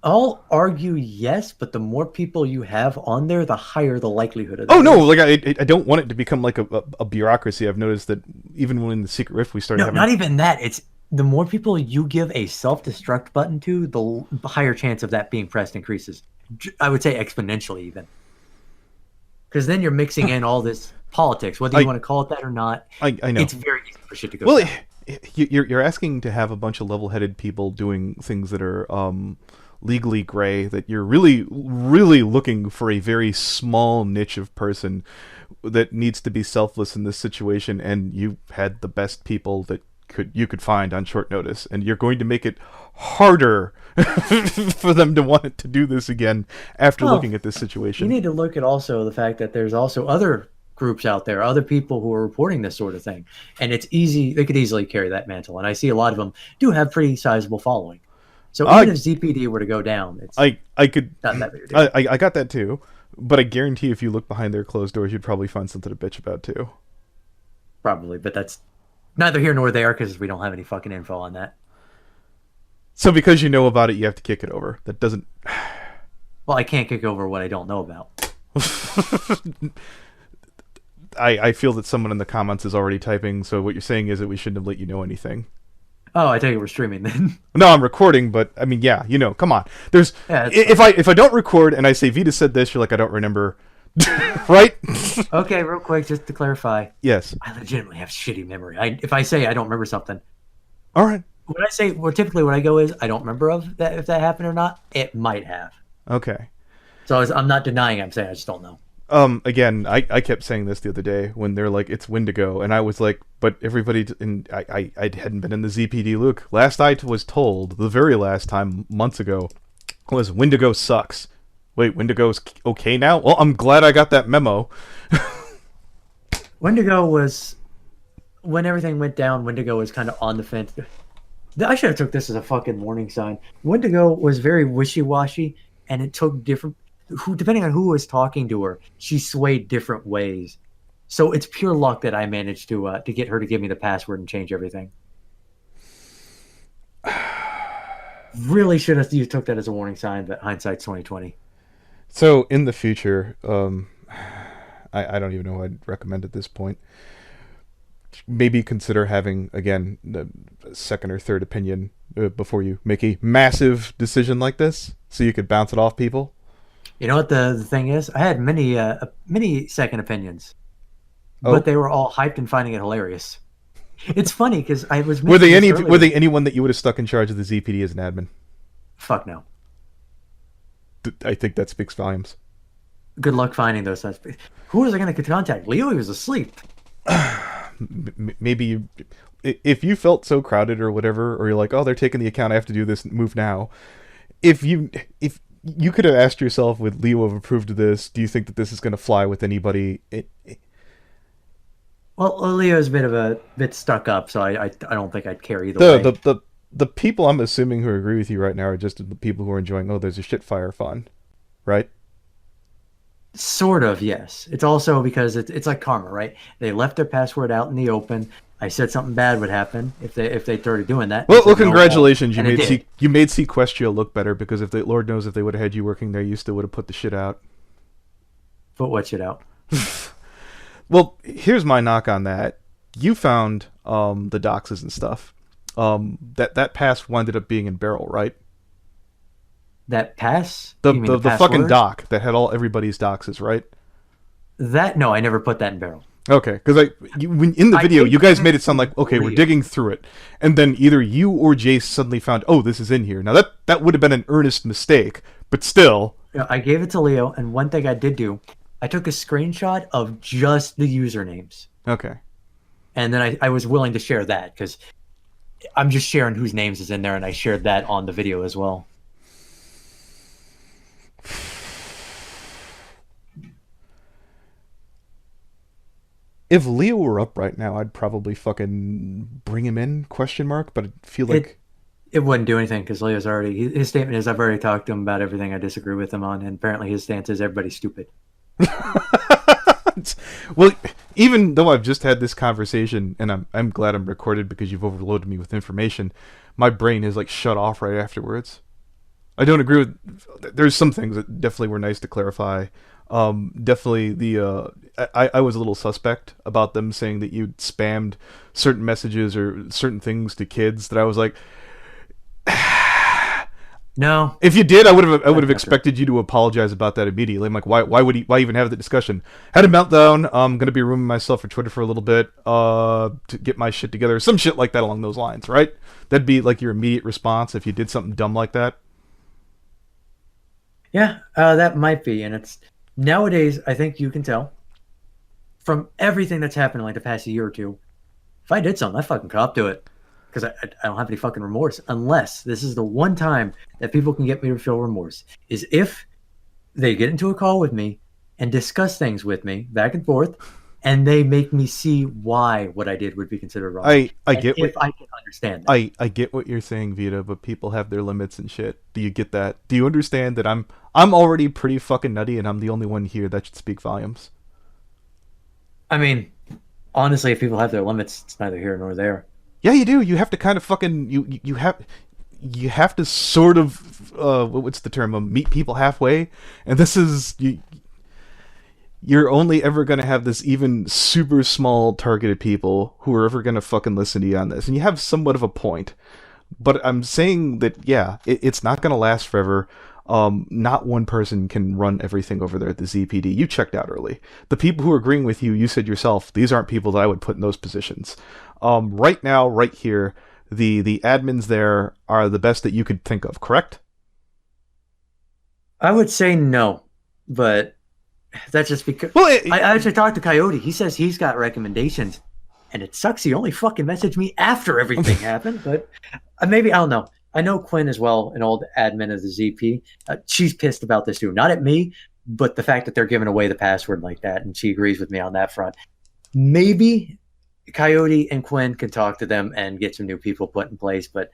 I'll argue yes, but the more people you have on there, the higher the likelihood of that. Oh no, I don't want it to become like a bureaucracy. I've noticed that even when in the Secret Rift we started having... not even that. It's the more people you give a self-destruct button to, the higher chance of that being pressed increases. I would say exponentially even. Because then you're mixing in all this politics, whether you want to call it that or not. I know. It's very easy for shit to go down. You're asking to have a bunch of level-headed people doing things that are... legally gray, that you're really, really looking for a very small niche of person that needs to be selfless in this situation, and you had the best people that you could find on short notice, and you're going to make it harder for them to want to do this again after looking at this situation. You need to look at also the fact that there's also other groups out there, other people who are reporting this sort of thing, and it's easy. They could easily carry that mantle, and I see a lot of them do have pretty sizable following. So even if ZPD were to go down, it's I could not that big a deal. I got that too, but I guarantee if you look behind their closed doors, you'd probably find something to bitch about too. Probably, but that's neither here nor there because we don't have any fucking info on that. So because you know about it, you have to kick it over. That doesn't. Well, I can't kick over what I don't know about. I feel that someone in the comments is already typing, so what you're saying is that we shouldn't have let you know anything. Oh, I take it we're streaming then. No, I'm recording, but I mean, yeah, come on. There's if I don't record and I say Vida said this, you're like, I don't remember, right? Okay, real quick, just to clarify. Yes. I legitimately have shitty memory. If I say I don't remember something, all right. When I say, well, typically what I go is I don't remember of that if that happened or not. It might have. Okay. So I'm not denying it. I'm saying I just don't know. Again, I kept saying this the other day when they're like, it's Wendigo, and I was like, but everybody, and I hadn't been in the ZPD loop. Last I was told, the very last time, months ago, was Wendigo sucks. Wait, Wendigo's okay now? Well, I'm glad I got that memo. Wendigo was, when everything went down, Wendigo was kind of on the fence. I should have took this as a fucking warning sign. Wendigo was very wishy-washy, and it took different... depending on who was talking to her, she swayed different ways. So it's pure luck that I managed to get her to give me the password and change everything. Really should have you took that as a warning sign, but hindsight's 2020. So in the future, I don't even know what I'd recommend at this point. Maybe consider having, again, a second or third opinion before you make a massive decision like this, so you could bounce it off people. You know what the thing is? I had many second opinions, but they were all hyped and finding it hilarious. It's funny because I was. Were they anyone that you would have stuck in charge of the ZPD as an admin? Fuck no. I think that speaks volumes. Good luck finding those. Who was I going to contact? Leo, he was asleep. Maybe you, if you felt so crowded or whatever, or you're like, oh, they're taking the account, I have to do this move now. If you could have asked yourself, would Leo have approved of this? Do you think that this is going to fly with anybody? Well, Leo's a bit stuck up, so I don't think I'd care either way. The people I'm assuming who agree with you right now are just the people who are enjoying, oh, there's a shit fire fun, right? Sort of, yes. It's also because it's like karma, right? They left their password out in the open. I said something bad would happen if they started doing that. Well, congratulations. You made Sequestria look better, because if the Lord knows if they would have had you working there, you still would have put the shit out. Put what shit out? Well, here's my knock on that. You found the doxes and stuff. That pass ended up being in Barrel, right? That pass? The fucking doc that had everybody's doxes, right? No, I never put that in Barrel. Okay, because in the video, you guys made it sound like, okay, we're digging through it, and then either you or Jace suddenly found, oh, this is in here. Now that would have been an earnest mistake, but still. Yeah, I gave it to Leo, and one thing I did do, I took a screenshot of just the usernames. Okay. And then I was willing to share that, because I'm just sharing whose names is in there, and I shared that on the video as well. If Leo were up right now, I'd probably fucking bring him in, ? But I feel like... It wouldn't do anything, because Leo's already... His statement is, I've already talked to him about everything I disagree with him on, and apparently his stance is everybody's stupid. Well, even though I've just had this conversation, and I'm glad I'm recorded because you've overloaded me with information, my brain is like shut off right afterwards. I don't agree with... There's some things that definitely were nice to clarify. Definitely I was a little suspect about them saying that you'd spammed certain messages or certain things to kids, that I was like, no. If you did, I would have expected you to apologize about that immediately. I'm like, why even have the discussion? Had a meltdown. I'm gonna be rooming myself for Twitter for a little bit to get my shit together. Some shit like that along those lines, right? That'd be like your immediate response if you did something dumb like that. Yeah, that might be, and it's nowadays. I think you can tell from everything that's happened in like the past year or two. If I did something, I fucking cop to it. Because I don't have any fucking remorse, unless this is the one time that people can get me to feel remorse, is if they get into a call with me and discuss things with me back and forth, and they make me see why what I did would be considered wrong. I get if I can understand that. I get what you're saying, Vida, but people have their limits and shit. Do you get that? Do you understand that I'm already pretty fucking nutty, and I'm the only one here that should speak volumes? I mean, honestly, if people have their limits, it's neither here nor there. Yeah, you do. You have to kind of fucking you have to sort of what's the term? Meet people halfway, and this is you're only ever going to have this even super small targeted people who are ever going to fucking listen to you on this. And you have somewhat of a point. But I'm saying that, yeah, it's not going to last forever. Not one person can run everything over there at the ZPD. You checked out early. The people who are agreeing with you, you said yourself, these aren't people that I would put in those positions. Right now, right here, the admins there are the best that you could think of, correct? I would say no, but that's just because I actually talked to Coyote. He says he's got recommendations, and it sucks. He only fucking messaged me after everything happened, but maybe, I don't know. I know Quinn as well, an old admin of the ZP. She's pissed about this too. Not at me, but the fact that they're giving away the password like that, and she agrees with me on that front. Maybe Coyote and Quinn can talk to them and get some new people put in place, but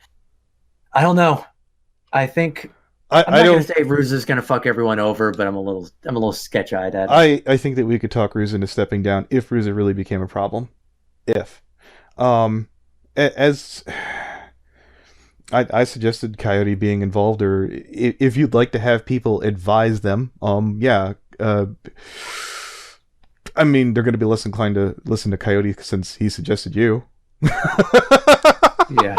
I don't know. I think I'm not going to say Ruse is going to fuck everyone over, but I'm a little sketch-eyed at it. I think that we could talk Ruse into stepping down if Ruse really became a problem. If. As I suggested Coyote being involved, or if you'd like to have people advise them, yeah. I mean, they're going to be less inclined to listen to Coyote since he suggested you. Yeah.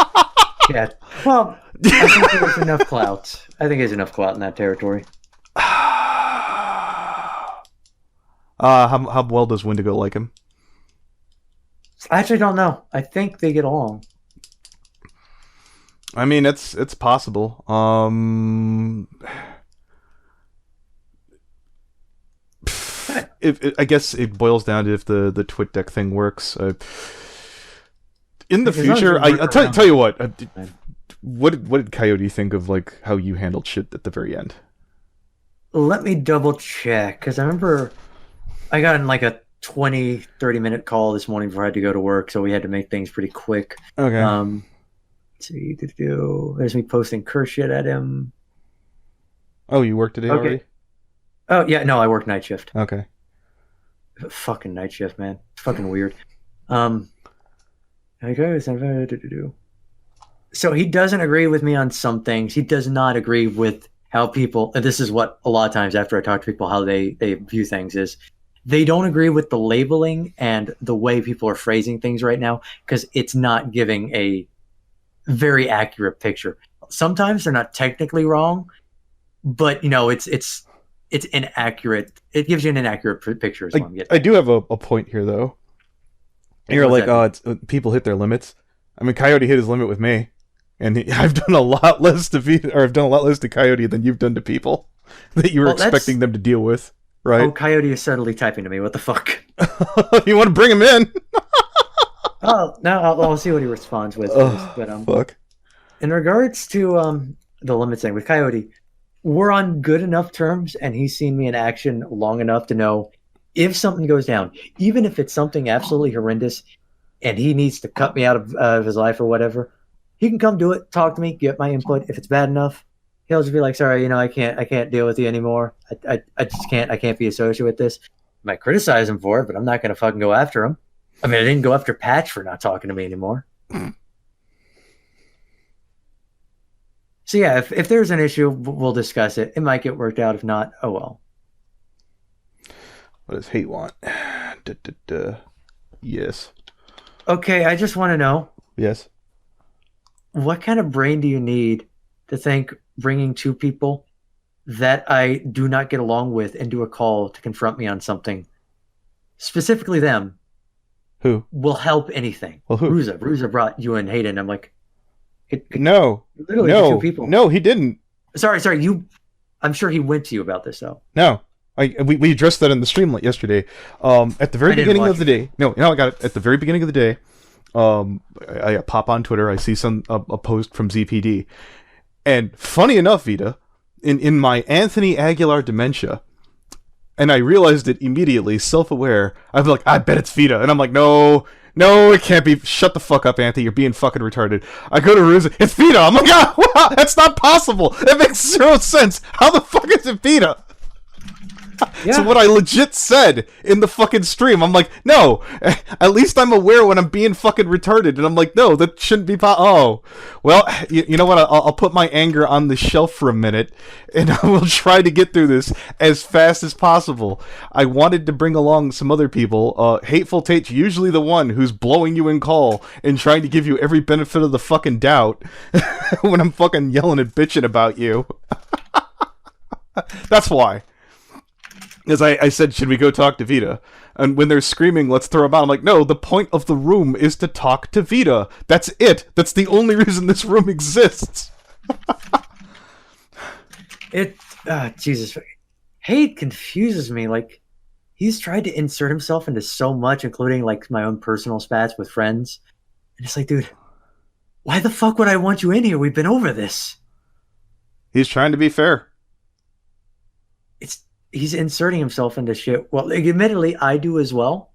Yeah. Well, I think there's enough clout. I think there's enough clout in that territory. How well does Wendigo like him? I actually don't know. I think they get along. I mean, it's possible. I guess it boils down to if the twit deck thing works. In the future, I'll tell you what. What did Coyote think of like how you handled shit at the very end? Let me double check, because I remember I got in like a 20-30 minute call this morning before I had to go to work, so we had to make things pretty quick. Okay. Let's see, there's me posting curse shit at him. Oh, you worked today already? Oh yeah, no, I work night shift. Okay. Fucking night shift, man. It's fucking weird. So he doesn't agree with me on some things. He does not agree with how people, and this is what a lot of times after I talk to people, how they view things is, they don't agree with the labeling and the way people are phrasing things right now, because it's not giving a very accurate picture. Sometimes they're not technically wrong, but it's inaccurate. It gives you an inaccurate picture. I do have a point here though. You're like, it's people hit their limits. I mean, Coyote hit his limit with me, and I've done a lot less to Coyote than you've done to people that you were expecting them to deal with, right? Oh, Coyote is subtly typing to me. What the fuck? You want to bring him in? Oh no, I'll see what he responds with. But fuck. In regards to the limit thing with Coyote, we're on good enough terms, and he's seen me in action long enough to know if something goes down, even if it's something absolutely horrendous, and he needs to cut me out of his life or whatever, he can come do it, talk to me, get my input. If it's bad enough, he'll just be like, sorry, I can't deal with you anymore. I just can't. I can't be associated with this. I might criticize him for it, but I'm not going to fucking go after him. I mean, I didn't go after Patch for not talking to me anymore. So yeah, if there's an issue, we'll discuss it. It might get worked out. If not, oh well. What does hate want? Yes. Okay, I just want to know. Yes. What kind of brain do you need to think bringing two people that I do not get along with into a call to confront me on something, specifically them, who will help anything? Well, who? Ruza brought you and Hayden. I'm like, no, literally no, two people. No, he didn't. Sorry. I'm sure he went to you about this though. No. We addressed that in the stream yesterday. At the very beginning of the day. No, I got it. At the very beginning of the day, I pop on Twitter. I see a post from ZPD, and funny enough, Vida, in my Anthony Aguilar dementia, and I realized it immediately, self-aware. I'm like, I bet it's Vida. And I'm like, no, it can't be. Shut the fuck up, Anthony. You're being fucking retarded. I go to Ruza. It's Vida. I'm like, wow, that's not possible. That makes zero sense. How the fuck is it Vida? Yeah. So what I legit said in the fucking stream, I'm like, no, at least I'm aware when I'm being fucking retarded. And I'm like, no, that shouldn't be oh. Well, you know what? I'll put my anger on the shelf for a minute, and I will try to get through this as fast as possible. I wanted to bring along some other people. Hateful Tate's usually the one who's blowing you in call and trying to give you every benefit of the fucking doubt when I'm fucking yelling and bitching about you. That's why. As I said, should we go talk to Vida? And when they're screaming, let's throw them out, I'm like, no, the point of the room is to talk to Vida. That's it. That's the only reason this room exists. Jesus. Hate confuses me. Like, he's tried to insert himself into so much, including, like, my own personal spats with friends. And it's like, dude, why the fuck would I want you in here? We've been over this. He's trying to be fair. He's inserting himself into shit. Well, like, admittedly, I do as well,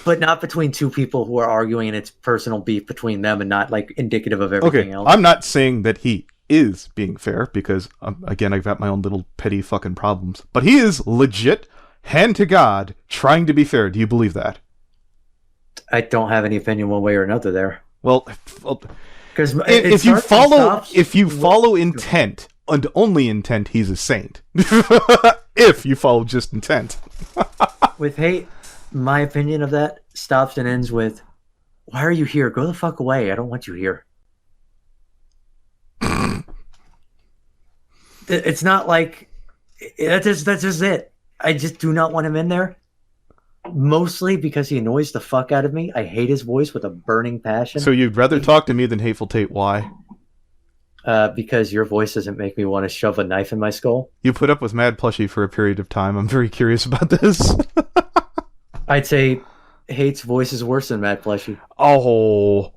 but not between two people who are arguing, and it's personal beef between them and not like indicative of everything else. I'm not saying that he is being fair because, again, I've got my own little petty fucking problems. But he is legit, hand to God, trying to be fair. Do you believe that? I don't have any opinion one way or another there. Well, because if you follow intent. And only intent, he's a saint. If you follow just intent. With hate, my opinion of that stops and ends with, why are you here? Go the fuck away. I don't want you here. It's not like, that's just it. I just do not want him in there. Mostly because he annoys the fuck out of me. I hate his voice with a burning passion. So you'd rather talk to me than Hateful Tate. Why? Because your voice doesn't make me want to shove a knife in my skull. You put up with Mad Plushie for a period of time. I'm very curious about this. I'd say Hate's voice is worse than Mad Plushie. Oh,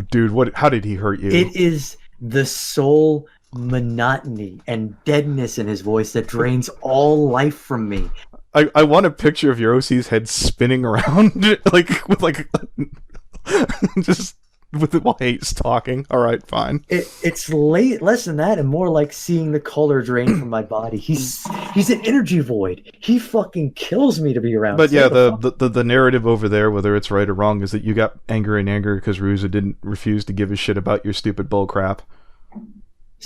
dude, how did he hurt you? It is the soul monotony and deadness in his voice that drains all life from me. I want a picture of your OC's head spinning around, just with it while Hate's talking. All right, fine. It's less than that and more like seeing the color drain from my body. He's an energy void. He fucking kills me to be around. But yeah, the narrative over there, whether it's right or wrong, is that you got anger because Ruza didn't refuse to give a shit about your stupid bull crap.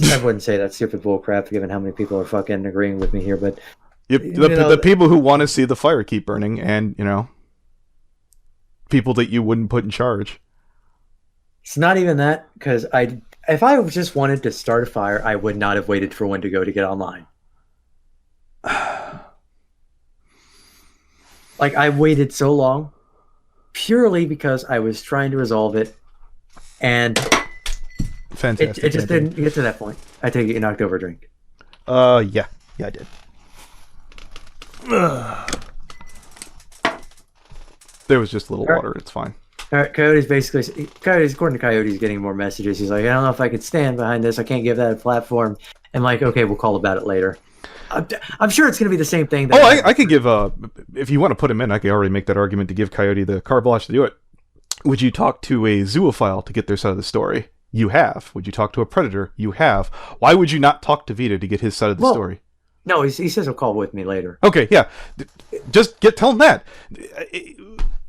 I wouldn't say that's stupid bull crap given how many people are fucking agreeing with me here, but the people who want to see the fire keep burning and, people that you wouldn't put in charge. It's not even that, because if I just wanted to start a fire, I would not have waited for Wendigo to get online. Like, I waited so long purely because I was trying to resolve it, and fantastic. It just didn't get to that point. I take it you knocked over a drink. Yeah, I did. There was just a little water. It's fine. Coyote's according to Coyote's getting more messages. He's like, I don't know if I could stand behind this. I can't give that a platform. I'm like, okay, we'll call about it later. I'm sure it's going to be the same thing. I could give, if you want to put him in, I could already make that argument to give Coyote the carte blanche to do it. Would you talk to a zoophile to get their side of the story? You have. Would you talk to a predator? You have. Why would you not talk to Vida to get his side of the story? No, he says he'll call with me later. Okay, yeah. Just tell him that.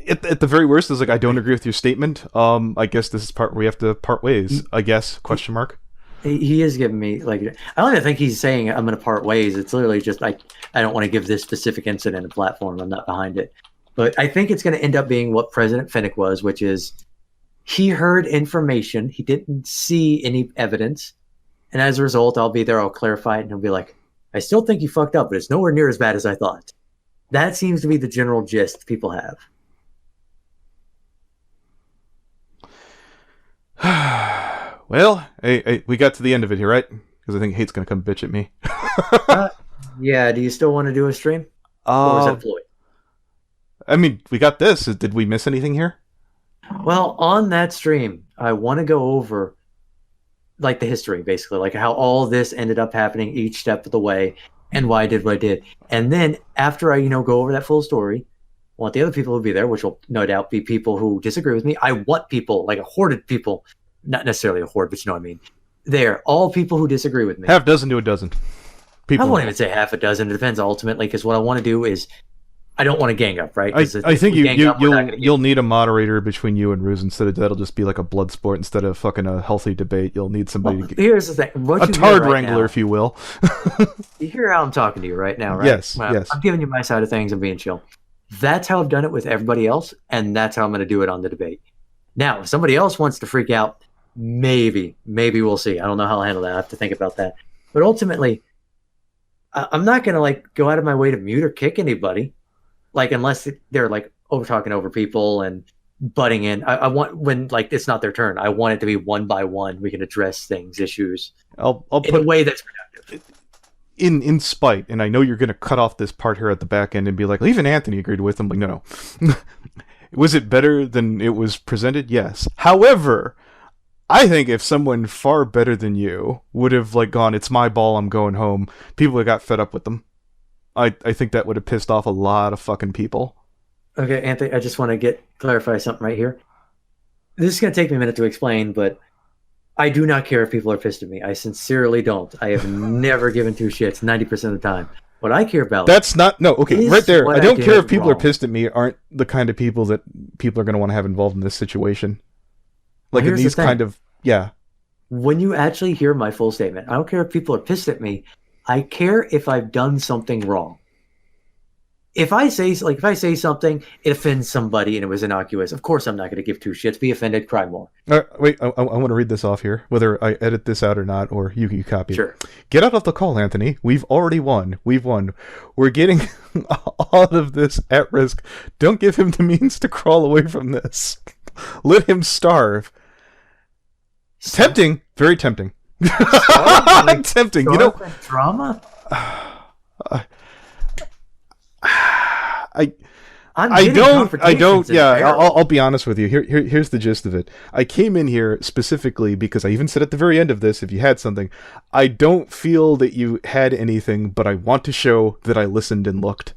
At the very worst, is like, I don't agree with your statement. I guess this is part where we have to part ways. I guess, question mark. He is giving me, like, I don't even think he's saying I'm going to part ways. It's literally just like, I don't want to give this specific incident a platform. I'm not behind it. But I think it's going to end up being what President Finnick was, which is he heard information. He didn't see any evidence. And as a result, I'll be there. I'll clarify it. And he'll be like, I still think you fucked up, but it's nowhere near as bad as I thought. That seems to be the general gist people have. Well, hey, we got to the end of it here, right? Because I think Hate's going to come bitch at me. Yeah, do you still want to do a stream? Or was that Floyd? I mean, we got this. Did we miss anything here? Well, on that stream, I want to go over like the history, basically, like how all this ended up happening each step of the way. and why I did what I did. And then after I, go over that full story, I want the other people who be there, which will no doubt be people who disagree with me. I want people, like a horde of people, not necessarily a horde, but you know what I mean. They're all people who disagree with me. Half dozen to a dozen. People. I won't even say half a dozen. It depends ultimately, because what I want to do is, I don't want to gang up, right? I think you'll need a moderator between you and Ruse instead of that'll just be like a blood sport instead of fucking a healthy debate. You'll need somebody to get, here's the thing. a tard wrangler, if you will. You hear how I'm talking to you right now, right? Yes, well, yes. I'm giving you my side of things and being chill. That's how I've done it with everybody else, and that's how I'm going to do it on the debate. Now, if somebody else wants to freak out, maybe we'll see. I don't know how I'll handle that. I have to think about that. But ultimately, I'm not going to go out of my way to mute or kick anybody. Unless they're over talking over people and butting in. I want when it's not their turn. I want it to be one by one. We can address issues. I'll in a way that's productive. In spite, and I know you're going to cut off this part here at the back end and be like, well, even Anthony agreed with him. No. Was it better than it was presented? Yes. However, I think if someone far better than you would have gone, it's my ball, I'm going home, people would have got fed up with them. I think that would have pissed off a lot of fucking people. Okay, Anthony, I just want to clarify something right here. This is going to take me a minute to explain, but I do not care if people are pissed at me. I sincerely don't. I have never given two shits 90% of the time. What I care about... That's not... No, okay, right there. I don't care if people are pissed at me aren't the kind of people that people are going to want to have involved in this situation. In these kind of... Yeah. When you actually hear my full statement, I don't care if people are pissed at me. I care if I've done something wrong. If I say something, it offends somebody and it was innocuous, of course I'm not going to give two shits. Be offended, cry more. Wait, I want to read this off here, whether I edit this out or not, or you copy it. Sure. Get out of the call, Anthony. We've already won. We've won. We're getting all of this at risk. Don't give him the means to crawl away from this. Let him starve. Tempting. Very tempting. Tempting. Drama? I don't. Yeah, I'll be honest with you. Here's the gist of it. I came in here specifically because I even said at the very end of this, if you had something, I don't feel that you had anything, but I want to show that I listened and looked.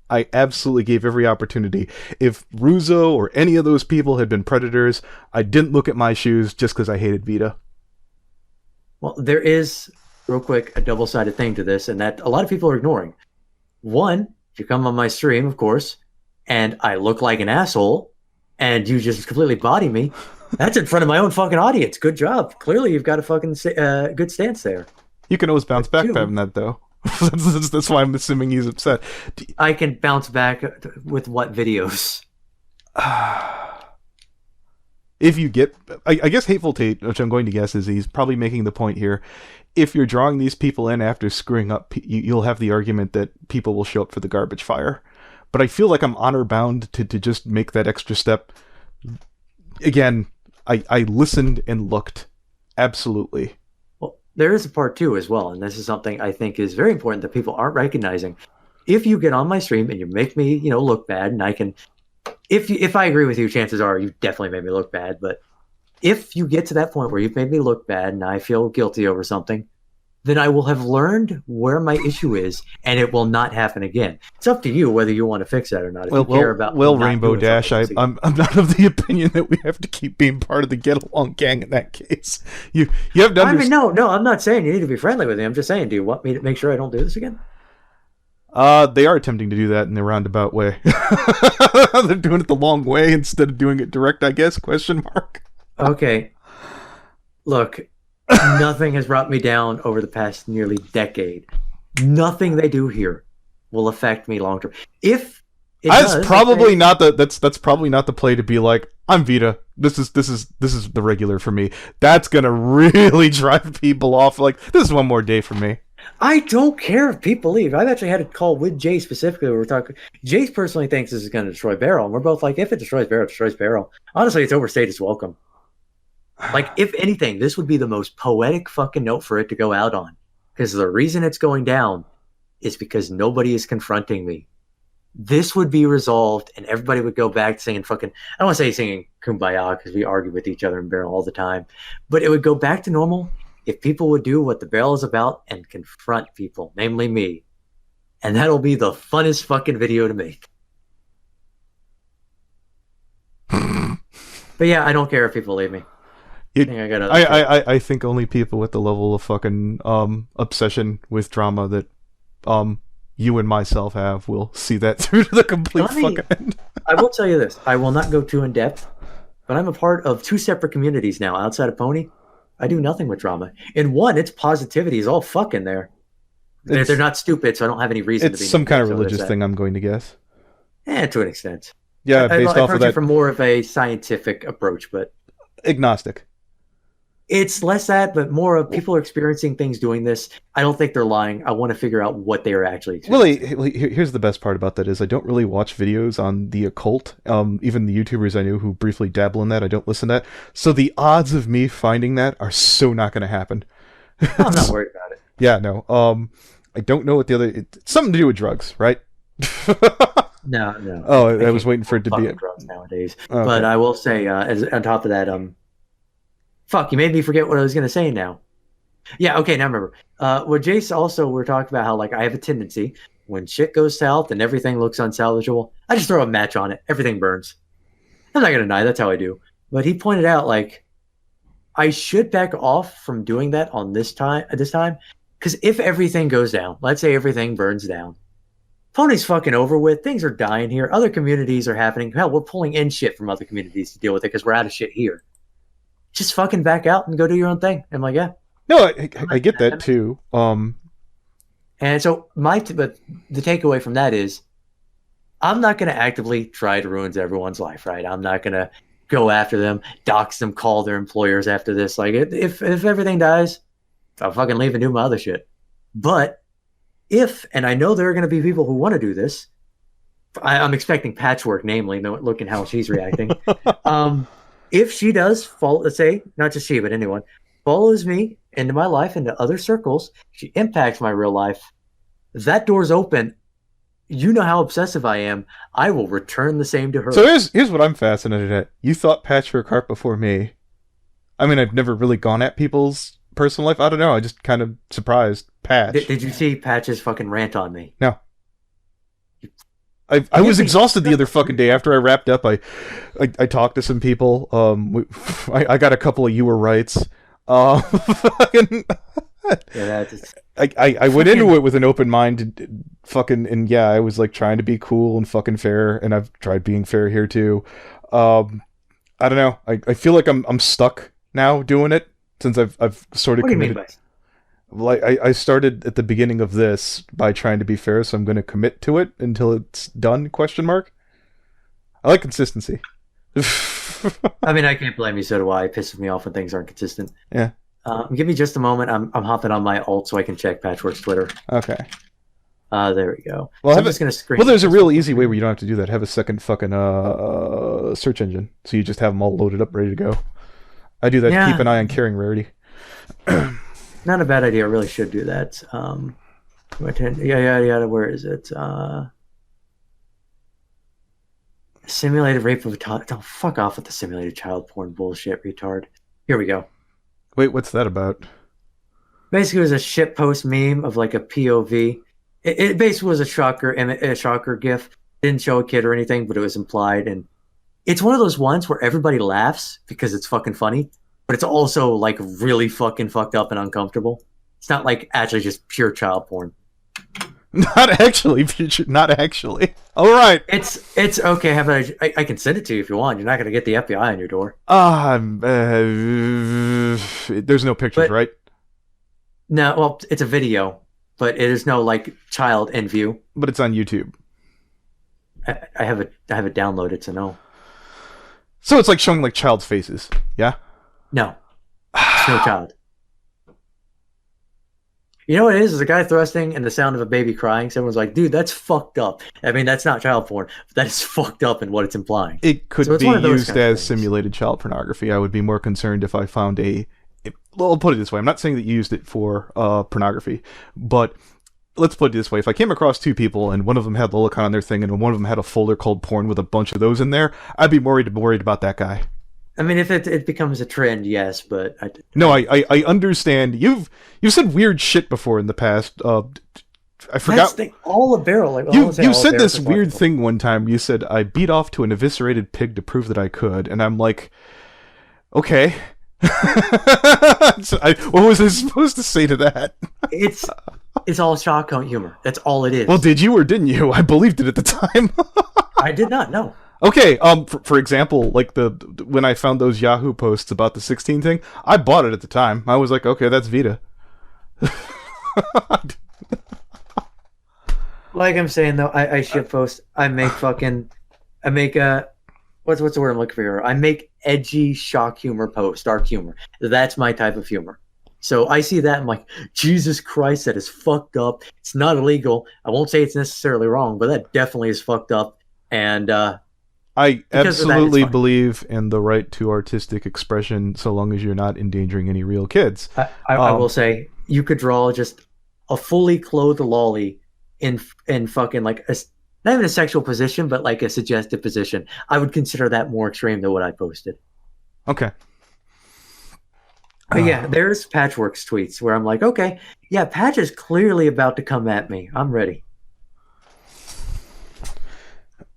I absolutely gave every opportunity. If Ruzo or any of those people had been predators, I didn't look at my shoes just because I hated Vida. Well, there is, real quick, a double-sided thing to this, and that a lot of people are ignoring. One, if you come on my stream, of course, and I look like an asshole, and you just completely body me, that's in front of my own fucking audience. Good job. Clearly, you've got a fucking good stance there. You can always bounce back from that, though. That's why I'm assuming he's upset. I can bounce back with what videos? If you get... I guess Hateful Tate, which I'm going to guess is he's probably making the point here, if you're drawing these people in after screwing up, you'll have the argument that people will show up for the garbage fire. But I feel like I'm honor-bound to just make that extra step. Again, I listened and looked. Absolutely. Well, there is a part two as well, and this is something I think is very important that people aren't recognizing. If you get on my stream and you make me, look bad, and I can... If I agree with you, chances are you definitely made me look bad, but if you get to that point where you've made me look bad and I feel guilty over something, then I will have learned where my issue is, and it will not happen again. It's up to you whether you want to fix that or not. If you care about Rainbow Dash, I'm not of the opinion that we have to keep being part of the Get Along gang in that case. You have to understand. No, I'm not saying you need to be friendly with me. I'm just saying, do you want me to make sure I don't do this again? They are attempting to do that in a roundabout way. They're doing it the long way instead of doing it direct, I guess, question mark. Okay. Look, nothing has brought me down over the past nearly decade. Nothing they do here will affect me long term. If it that's probably not the play to be like, I'm Vida. This is the regular for me. That's gonna really drive people off. Like, this is one more day for me. I don't care if people leave. I've actually had a call with Jay specifically where we're talking. Jay personally thinks this is going to destroy Barrel, and we're both like, if it destroys Barrel, it destroys Barrel. Honestly, it's overstayed its welcome. Like, if anything, this would be the most poetic fucking note for it to go out on. Because the reason it's going down is because nobody is confronting me. This would be resolved, and everybody would go back to singing fucking... I don't want to say singing Kumbaya, because we argue with each other in Barrel all the time. But it would go back to normal, if people would do what the barrel is about and confront people, namely me. And that'll be the funnest fucking video to make. But yeah, I don't care if people leave me. I think only people with the level of fucking obsession with drama that you and myself have will see that through to the complete fucking end. I will tell you this. I will not go too in depth, but I'm a part of 2 separate communities now outside of Pony. I do nothing with drama. In one, it's positivity is all fucking there. They're not stupid, so I don't have any reason to be. It's some kind of religious thing, I'm going to guess. To an extent. Yeah, based off of that. From more of a scientific approach, but agnostic. It's less that, but more of people are experiencing things doing this. I don't think they're lying. I want to figure out what they are actually experiencing. Well, here's the best part about that is I don't really watch videos on the occult. Even the YouTubers I knew who briefly dabble in that, I don't listen to that. So the odds of me finding that are so not going to happen. I'm not worried about it. Yeah, no. I don't know what the other... It's something to do with drugs, right? No. Oh, I was waiting for it to be... drugs nowadays. Okay. But I will say, on top of that, fuck, you made me forget what I was going to say now. Yeah, okay, now I remember. With Jace also, we're talking about how, like, I have a tendency, when shit goes south and everything looks unsalvageable, I just throw a match on it. Everything burns. I'm not going to deny, that's how I do. But he pointed out, like, I should back off from doing that on this time, because if everything goes down, let's say everything burns down, Pony's fucking over with. Things are dying here. Other communities are happening. Hell, we're pulling in shit from other communities to deal with it because we're out of shit here. Just fucking back out and go do your own thing. I'm like, yeah. No, I get that too. And so but the takeaway from that is, I'm not going to actively try to ruin everyone's life, right? I'm not going to go after them, dox them, call their employers after this. Like, if everything dies, I'll fucking leave and do my other shit. But and I know there are going to be people who want to do this, I'm expecting Patchwork, namely, looking how she's reacting. If she does follow, let's say, not just she, but anyone, follows me into my life, into other circles, she impacts my real life, that door's open. You know how obsessive I am. I will return the same to her. So here's what I'm fascinated at. You thought Patchwork Heart before me. I mean, I've never really gone at people's personal life. I don't know. I just kind of surprised Patch. Did you see Patch's fucking rant on me? No. I was exhausted the other fucking day. After I wrapped up, I talked to some people. I got a couple of "you were rights." I went into it with an open mind, and yeah, I was like trying to be cool and fucking fair, and I've tried being fair here too. I don't know. I feel like I'm stuck now doing it since I've sort of committed. What do you mean by? Well, I started at the beginning of this by trying to be fair, so I'm going to commit to it until it's done, question mark. I like consistency. I mean, I can't blame you, so do I. It pisses me off when things aren't consistent. Yeah. Give me just a moment. I'm hopping on my alt so I can check Patchwork's Twitter. Okay. There we go. Well, So I'm just going to screen. Well, there's a real easy way where you don't have to do that. Have a second fucking search engine, so you just have them all loaded up, ready to go. I do that to keep an eye on carrying rarity. Not a bad idea. I really should do that. Yeah. Where is it? Simulated rape of a child. Don't fuck off with the simulated child porn bullshit, retard. Here we go. Wait, what's that about? Basically, it was a shitpost meme of like a POV. It basically was a shocker gif. Didn't show a kid or anything, but it was implied. And it's one of those ones where everybody laughs because it's fucking funny, but it's also like really fucking fucked up and uncomfortable. It's not like actually just pure child porn. Not actually. All right. It's okay. I can send it to you if you want. You're not going to get the FBI on your door. There's no pictures, right? No, well, it's a video, but it is no like child in view. But it's on YouTube. I have it downloaded, so no. So it's like showing like child's faces, yeah? No, it's no child. You know what it is? It's a guy thrusting and the sound of a baby crying. Someone's like, dude, that's fucked up. I mean, that's not child porn, but that is fucked up in what it's implying. It could be used as simulated child pornography. I would be more concerned if I found I'll put it this way. I'm not saying that you used it for pornography, but let's put it this way. If I came across two people and one of them had Lolicon on their thing and one of them had a folder called porn with a bunch of those in there, I'd be worried about that guy. I mean, if it becomes a trend, yes, but I understand. You've said weird shit before in the past. I forgot. All a barrel. Like, you said this weird thing one time. You said, I beat off to an eviscerated pig to prove that I could. And I'm like, okay. So what was I supposed to say to that? It's all shock humor. That's all it is. Well, did you or didn't you? I believed it at the time. I did not know. Okay, for example, like when I found those Yahoo posts about the 16 thing, I bought it at the time. I was like, okay, that's Vida. Like I'm saying though, I shit post. I make what's the word I'm looking for here? I make edgy shock humor posts, dark humor. That's my type of humor. So I see that, I'm like, Jesus Christ, that is fucked up. It's not illegal. I won't say it's necessarily wrong, but that definitely is fucked up. And I absolutely believe in the right to artistic expression, so long as you're not endangering any real kids. I will say, you could draw just a fully clothed lolly in fucking like not even a sexual position, but like a suggestive position. I would consider that more extreme than what I posted. Okay. But yeah, there's Patchwork's tweets where I'm like, okay, yeah, Patch is clearly about to come at me. I'm ready.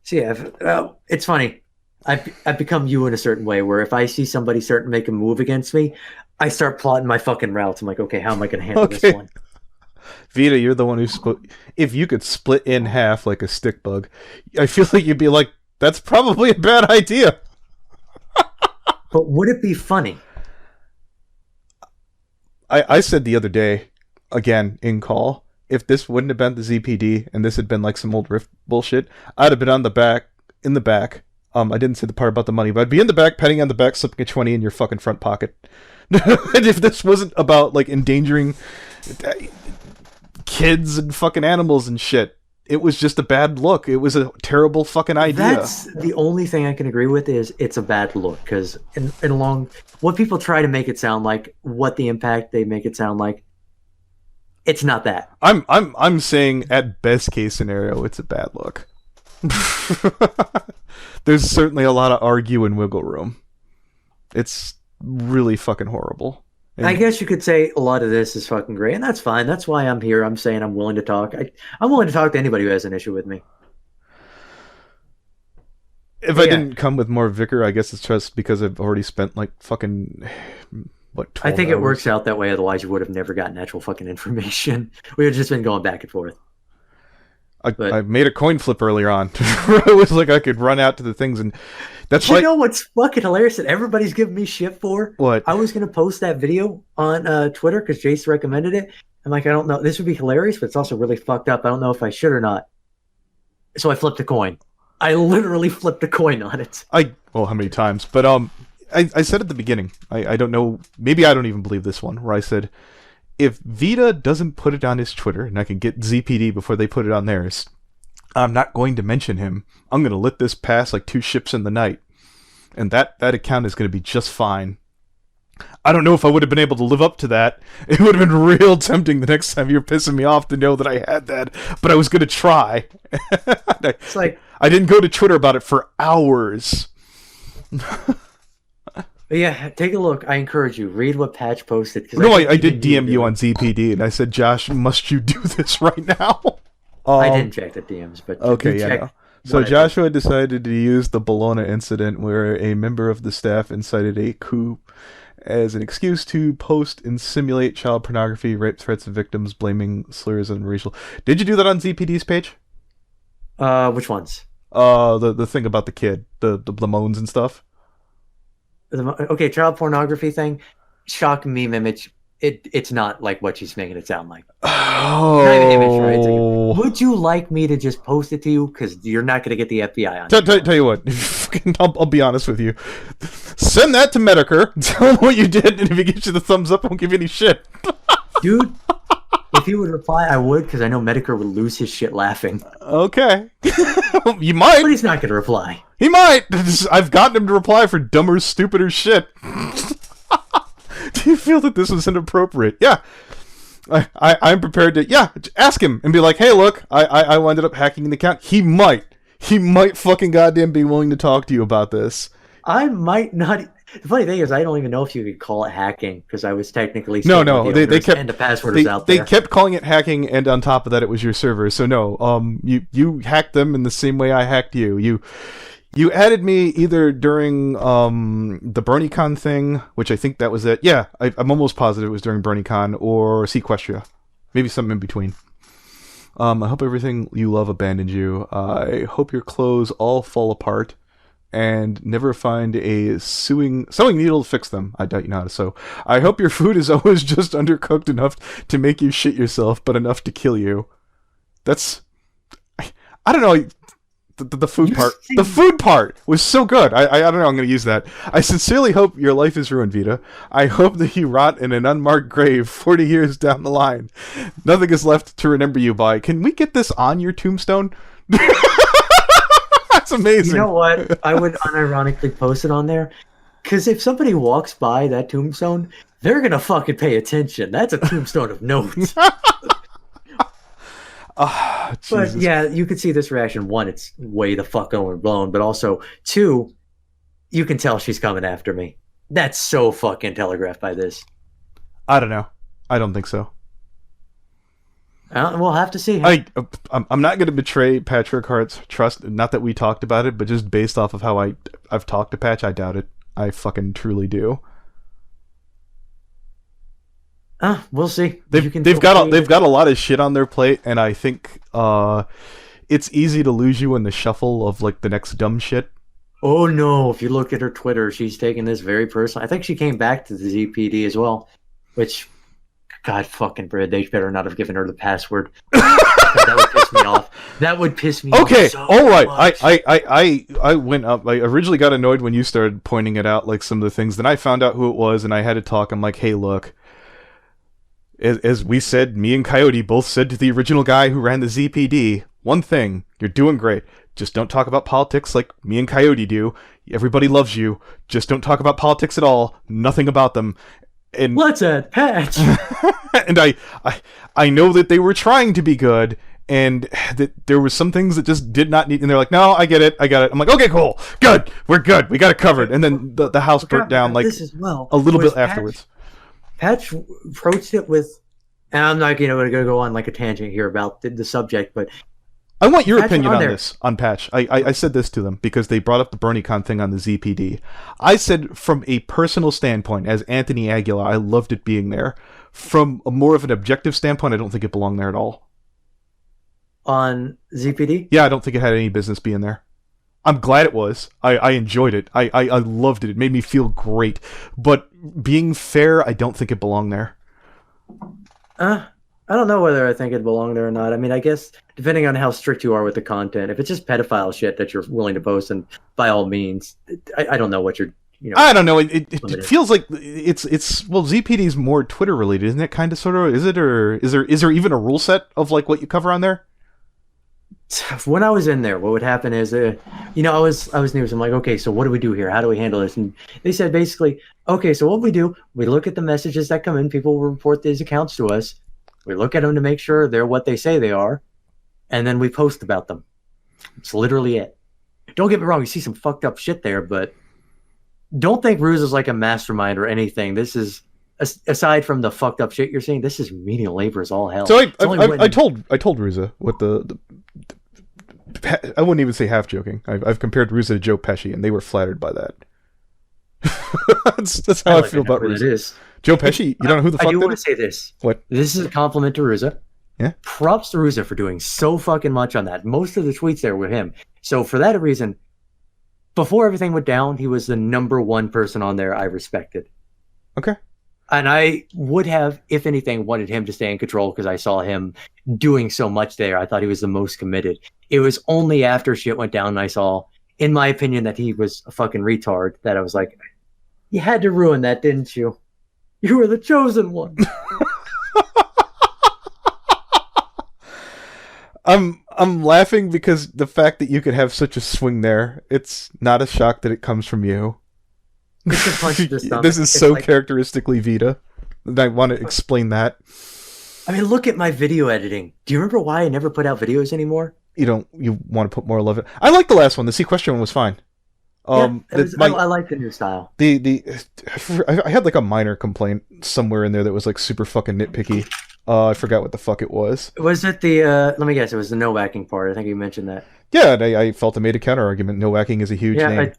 So yeah, it's funny. I've become you in a certain way where if I see somebody starting to make a move against me, I start plotting my fucking routes. I'm like, okay, how am I going to handle this one? Vida, you're the one who if you could split in half like a stick bug, I feel like you'd be like, that's probably a bad idea. But would it be funny? I said the other day, again, in call, if this wouldn't have been the ZPD and this had been like some old Rift bullshit, I'd have been in the back. I didn't say the part about the money, but I'd be in the back, petting on the back, slipping a 20 in your fucking front pocket. And if this wasn't about like endangering kids and fucking animals and shit, it was just a bad look. It was a terrible fucking idea. That's the only thing I can agree with is it's a bad look, because what people try to make it sound like, what the impact they make it sound like, it's not that. I'm saying at best case scenario, it's a bad look. There's certainly a lot of argue and wiggle room. It's really fucking horrible. And I guess you could say a lot of this is fucking great, and that's fine. That's why I'm here. I'm saying I'm willing to talk. I'm willing to talk to anybody who has an issue with me. If I didn't come with more Vicar, I guess it's just because I've already spent like fucking, what, 12 I think hours? It works out that way. Otherwise, you would have never gotten actual fucking information. We would have just been going back and forth. I made a coin flip earlier on. It was like I could run out to the things, and that's you know what's fucking hilarious that everybody's giving me shit for? What? I was going to post that video on Twitter because Jace recommended it. I'm like, I don't know. This would be hilarious, but it's also really fucked up. I don't know if I should or not. So I flipped a coin. I literally flipped a coin on it. Well, how many times? But I said at the beginning, I don't know, maybe I don't even believe this one, where I said, if Vida doesn't put it on his Twitter, and I can get ZPD before they put it on theirs, I'm not going to mention him. I'm going to let this pass like two ships in the night. And that account is going to be just fine. I don't know if I would have been able to live up to that. It would have been real tempting the next time you're pissing me off to know that I had that. But I was going to try. It's like, I didn't go to Twitter about it for hours. Yeah, take a look. I encourage you. Read what Patch posted. No, I did DM you on ZPD, and I said, Josh, must you do this right now? I didn't check the DMs, but okay, yeah. No. So Joshua decided to use the Bologna incident where a member of the staff incited a coup as an excuse to post and simulate child pornography, rape threats of victims, blaming slurs and racial. Did you do that on ZPD's page? Which ones? The thing about the kid, the moans and stuff. Okay, child pornography thing. Shock meme image. It's not like what she's making it sound like. Oh. Not even image, right? Like, would you like me to just post it to you? Because you're not going to get the FBI on it. Tell you what. I'll be honest with you. Send that to Medicare. Tell him what you did, and if he gives you the thumbs up, I won't give you any shit. Dude, if he would reply, I would, because I know Medicare would lose his shit laughing. Okay. You might. But he's not going to reply. He might. I've gotten him to reply for dumber, stupider shit. Do you feel that this was inappropriate? Yeah. I'm prepared to, ask him and be like, hey, look, I ended up hacking the account. He might fucking goddamn be willing to talk to you about this. I might not. The funny thing is, I don't even know if you could call it hacking because I was technically no. They kept and the password is out there. They kept calling it hacking, and on top of that, it was your server. So no, you hacked them in the same way I hacked you. You added me either during the BronyCon thing, which I think that was it. Yeah, I'm almost positive it was during BronyCon or Sequestria, maybe something in between. I hope everything you love abandoned you. I hope your clothes all fall apart and never find a sewing needle to fix them. I doubt you know how to sew. I hope your food is always just undercooked enough to make you shit yourself, but enough to kill you. That's... I don't know... The food part. The food part was so good. I don't know. I'm going to use that. I sincerely hope your life is ruined, Vida. I hope that you rot in an unmarked grave 40 years down the line. Nothing is left to remember you by. Can we get this on your tombstone? That's amazing. You know what? I would unironically post it on there. Because if somebody walks by that tombstone, they're going to fucking pay attention. That's a tombstone of notes. But yeah, you could see this reaction. One, it's way the fuck overblown, but also two, you can tell she's coming after me. That's so fucking telegraphed by this. I don't know. I don't think so. We'll have to see. I'm not going to betray Patrick Hart's trust. Not that we talked about it, but just based off of how I've talked to Patch, I doubt it. I fucking truly do. We'll see. They've got a lot of shit on their plate, and I think it's easy to lose you in the shuffle of like the next dumb shit. Oh no! If you look at her Twitter, she's taking this very personal. I think she came back to the ZPD as well, which, God fucking bread, they better not have given her the password. That would piss me off. That would piss me off. Okay, so all right. Much. I went up. I originally got annoyed when you started pointing it out, like some of the things. Then I found out who it was, and I had to talk. I'm like, hey, look. As we said, me and Coyote both said to the original guy who ran the ZPD, one thing, you're doing great. Just don't talk about politics like me and Coyote do. Everybody loves you. Just don't talk about politics at all. Nothing about them. And let's add Patch. And I know that they were trying to be good, and that there were some things that just did not need, and they're like, no, I get it. I'm like, okay, cool, good, we're good, we got it covered. And then the house burnt down like a little bit afterwards. Patch approached it with, and I'm not going to go on like a tangent here about the subject, but I want your opinion on this, on Patch. I said this to them because they brought up the BronyCon thing on the ZPD. I said from a personal standpoint, as Anthony Aguilar, I loved it being there. From a more of an objective standpoint, I don't think it belonged there at all. On ZPD? Yeah, I don't think it had any business being there. I'm glad it was. I enjoyed it. I loved it. It made me feel great. But being fair, I don't think it belonged there. I don't know whether I think it belonged there or not. I mean, I guess depending on how strict you are with the content, if it's just pedophile shit that you're willing to post, and by all means, I don't know what you're. I don't know. It feels like it's well, ZPD's more Twitter related, isn't it? Kind of, sort of. Is it, or is there even a rule set of like what you cover on there? When I was in there, what would happen is, I was new, so I'm like, okay, so what do we do here? How do we handle this? And they said basically, okay, so what we do, we look at the messages that come in. People will report these accounts to us. We look at them to make sure they're what they say they are, and then we post about them. It's literally it. Don't get me wrong, you see some fucked up shit there, but don't think Ruse is like a mastermind or anything. This is, aside from the fucked up shit you're seeing, this is menial labor as all hell. So I told Ruse what the I wouldn't even say half joking. I've compared Ruse to Joe Pesci, and they were flattered by that. that's how I feel about Ruse. Joe Pesci, you don't know who the fuck I do that want is? to say this. What? This is a compliment to Ruse. Yeah. Props to Ruse for doing so fucking much on that. Most of the tweets there were him. So for that reason, before everything went down, he was the number one person on there I respected. Okay. And I would have, if anything, wanted him to stay in control because I saw him doing so much there. I thought he was the most committed. It was only after shit went down and I saw, in my opinion, that he was a fucking retard that I was like, you had to ruin that, didn't you? You were the chosen one. I'm laughing because the fact that you could have such a swing there, it's not a shock that it comes from you. It's a punch to the stomach. This is so like, characteristically Vida. And I want to explain that. I mean, look at my video editing. Do you remember why I never put out videos anymore? You want to put more love in. I like the last one. The Sequestria one was fine. I like the new style. I had like a minor complaint somewhere in there that was like super fucking nitpicky. I forgot what the fuck it was. Was it the? Let me guess. It was the no whacking part. I think you mentioned that. Yeah, and I felt I made a counter argument. No whacking is a huge name.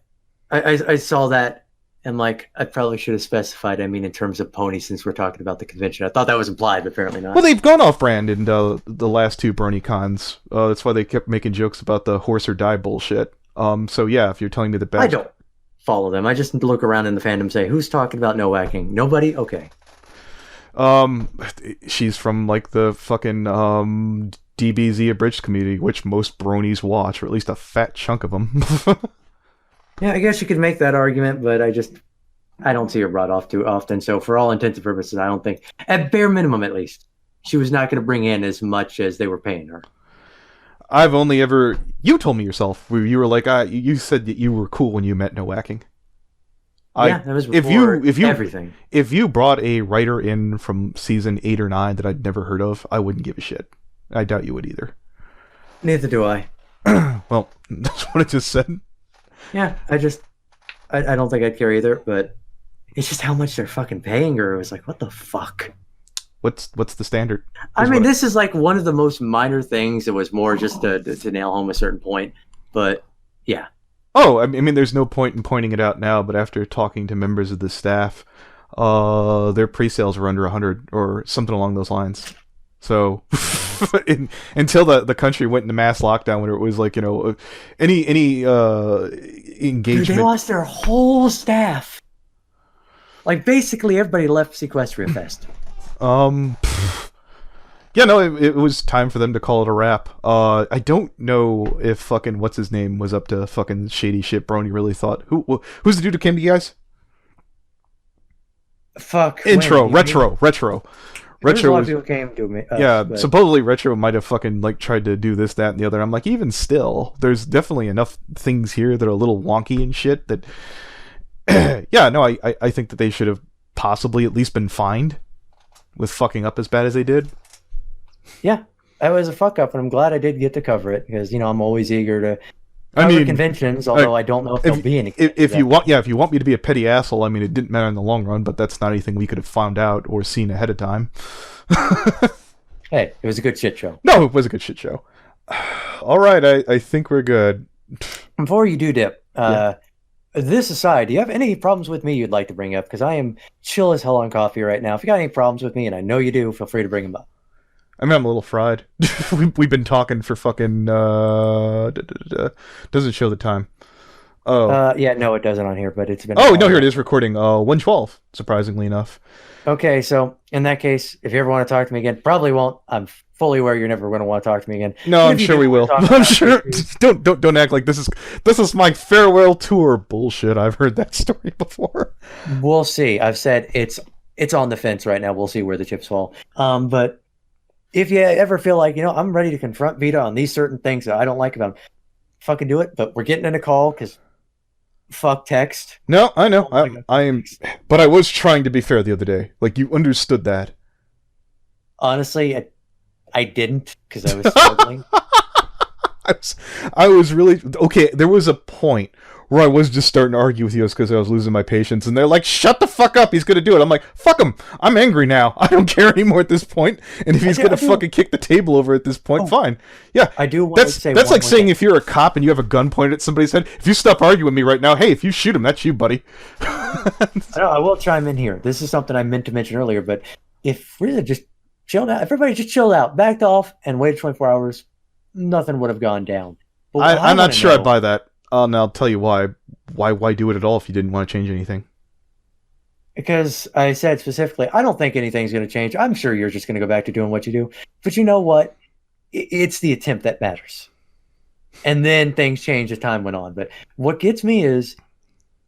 I saw that, and like I probably should have specified. I mean, in terms of pony, since we're talking about the convention, I thought that was implied, but apparently not. Well, they've gone off brand in the last two Brony cons. That's why they kept making jokes about the horse or die bullshit. So yeah, if you're telling me the best, I don't follow them. I just look around in the fandom, and say who's talking about no whacking. Nobody. Okay. She's from like the fucking DBZ abridged community, which most bronies watch, or at least a fat chunk of them. Yeah, I guess you could make that argument, but I don't see her brought off too often. So for all intents and purposes, I don't think, at bare minimum at least, she was not going to bring in as much as they were paying her. I've only ever, you told me yourself, where you were like, you said that you were cool when you met no whacking. Yeah, that was before everything. If you brought a writer in from season 8 or 9 that I'd never heard of, I wouldn't give a shit. I doubt you would either. Neither do I. Well, that's what I just said. Yeah, I don't think I'd care either, but it's just how much they're fucking paying her. It was like, what the fuck? What's the standard? I mean, this is like one of the most minor things. It was more just to nail home a certain point, but yeah. Oh, I mean, there's no point in pointing it out now, but after talking to members of the staff, their pre-sales were under 100 or something along those lines. So until the country went into mass lockdown, when it was like, any engagement. Dude, they lost their whole staff. Like basically everybody left Sequestria Fest. Yeah, no, it was time for them to call it a wrap. I don't know if fucking what's his name was up to fucking shady shit. Brony really thought who's the dude who came to you guys? Fuck. Retro. Retro. A lot of people came to me. But supposedly Retro might have fucking like tried to do this, that, and the other. I'm like, even still, there's definitely enough things here that are a little wonky and shit that. Yeah, no, I think that they should have possibly at least been fined with fucking up as bad as they did. Yeah, that was a fuck up, and I'm glad I did get to cover it because I'm always eager to cover conventions. Although I don't know if there'll be any. If you want me to be a petty asshole, I mean, it didn't matter in the long run, but that's not anything we could have found out or seen ahead of time. Hey, it was a good shit show. No, it was a good shit show. All right, I think we're good. Before you do dip, this aside, do you have any problems with me you'd like to bring up? Because I am chill as hell on coffee right now. If you got any problems with me, and I know you do, feel free to bring them up. I mean, I'm a little fried. We've been talking for fucking... doesn't show the time. Oh. Yeah, no, it doesn't on here, but it's been... Oh, no, here it is, recording. 1:12, surprisingly enough. Okay, so in that case, if you ever want to talk to me again, probably won't. I'm fully aware you're never going to want to talk to me again. No, I'm sure we will. I'm sure. Don't act like this is my farewell tour. Bullshit. I've heard that story before. We'll see. I've said it's on the fence right now. We'll see where the chips fall. But if you ever feel like, I'm ready to confront Vida on these certain things that I don't like about him, fucking do it. But we're getting in a call because fuck text. No, I know. I am, but I was trying to be fair the other day. Like, you understood that. Honestly, I didn't because I was struggling. I was really okay. There was a point where I was just starting to argue with you because I was losing my patience, and they're like, "Shut the fuck up! He's gonna do it." I'm like, "Fuck him! I'm angry now. I don't care anymore at this point. And if he's gonna fucking kick the table over at this point, fine. Yeah, I do. Want to say that's like saying if you're a cop and you have a gun pointed at somebody's head, if you stop arguing with me right now, hey, if you shoot him, that's you, buddy. I will chime in here. This is something I meant to mention earlier, but if really just chilled out, everybody just chilled out, backed off, and waited 24 hours, nothing would have gone down. I'm not sure I buy that. And I'll tell you why. Why do it at all if you didn't want to change anything? Because I said specifically, I don't think anything's going to change. I'm sure you're just going to go back to doing what you do. But you know what? It's the attempt that matters. And then things changed as time went on. But what gets me is,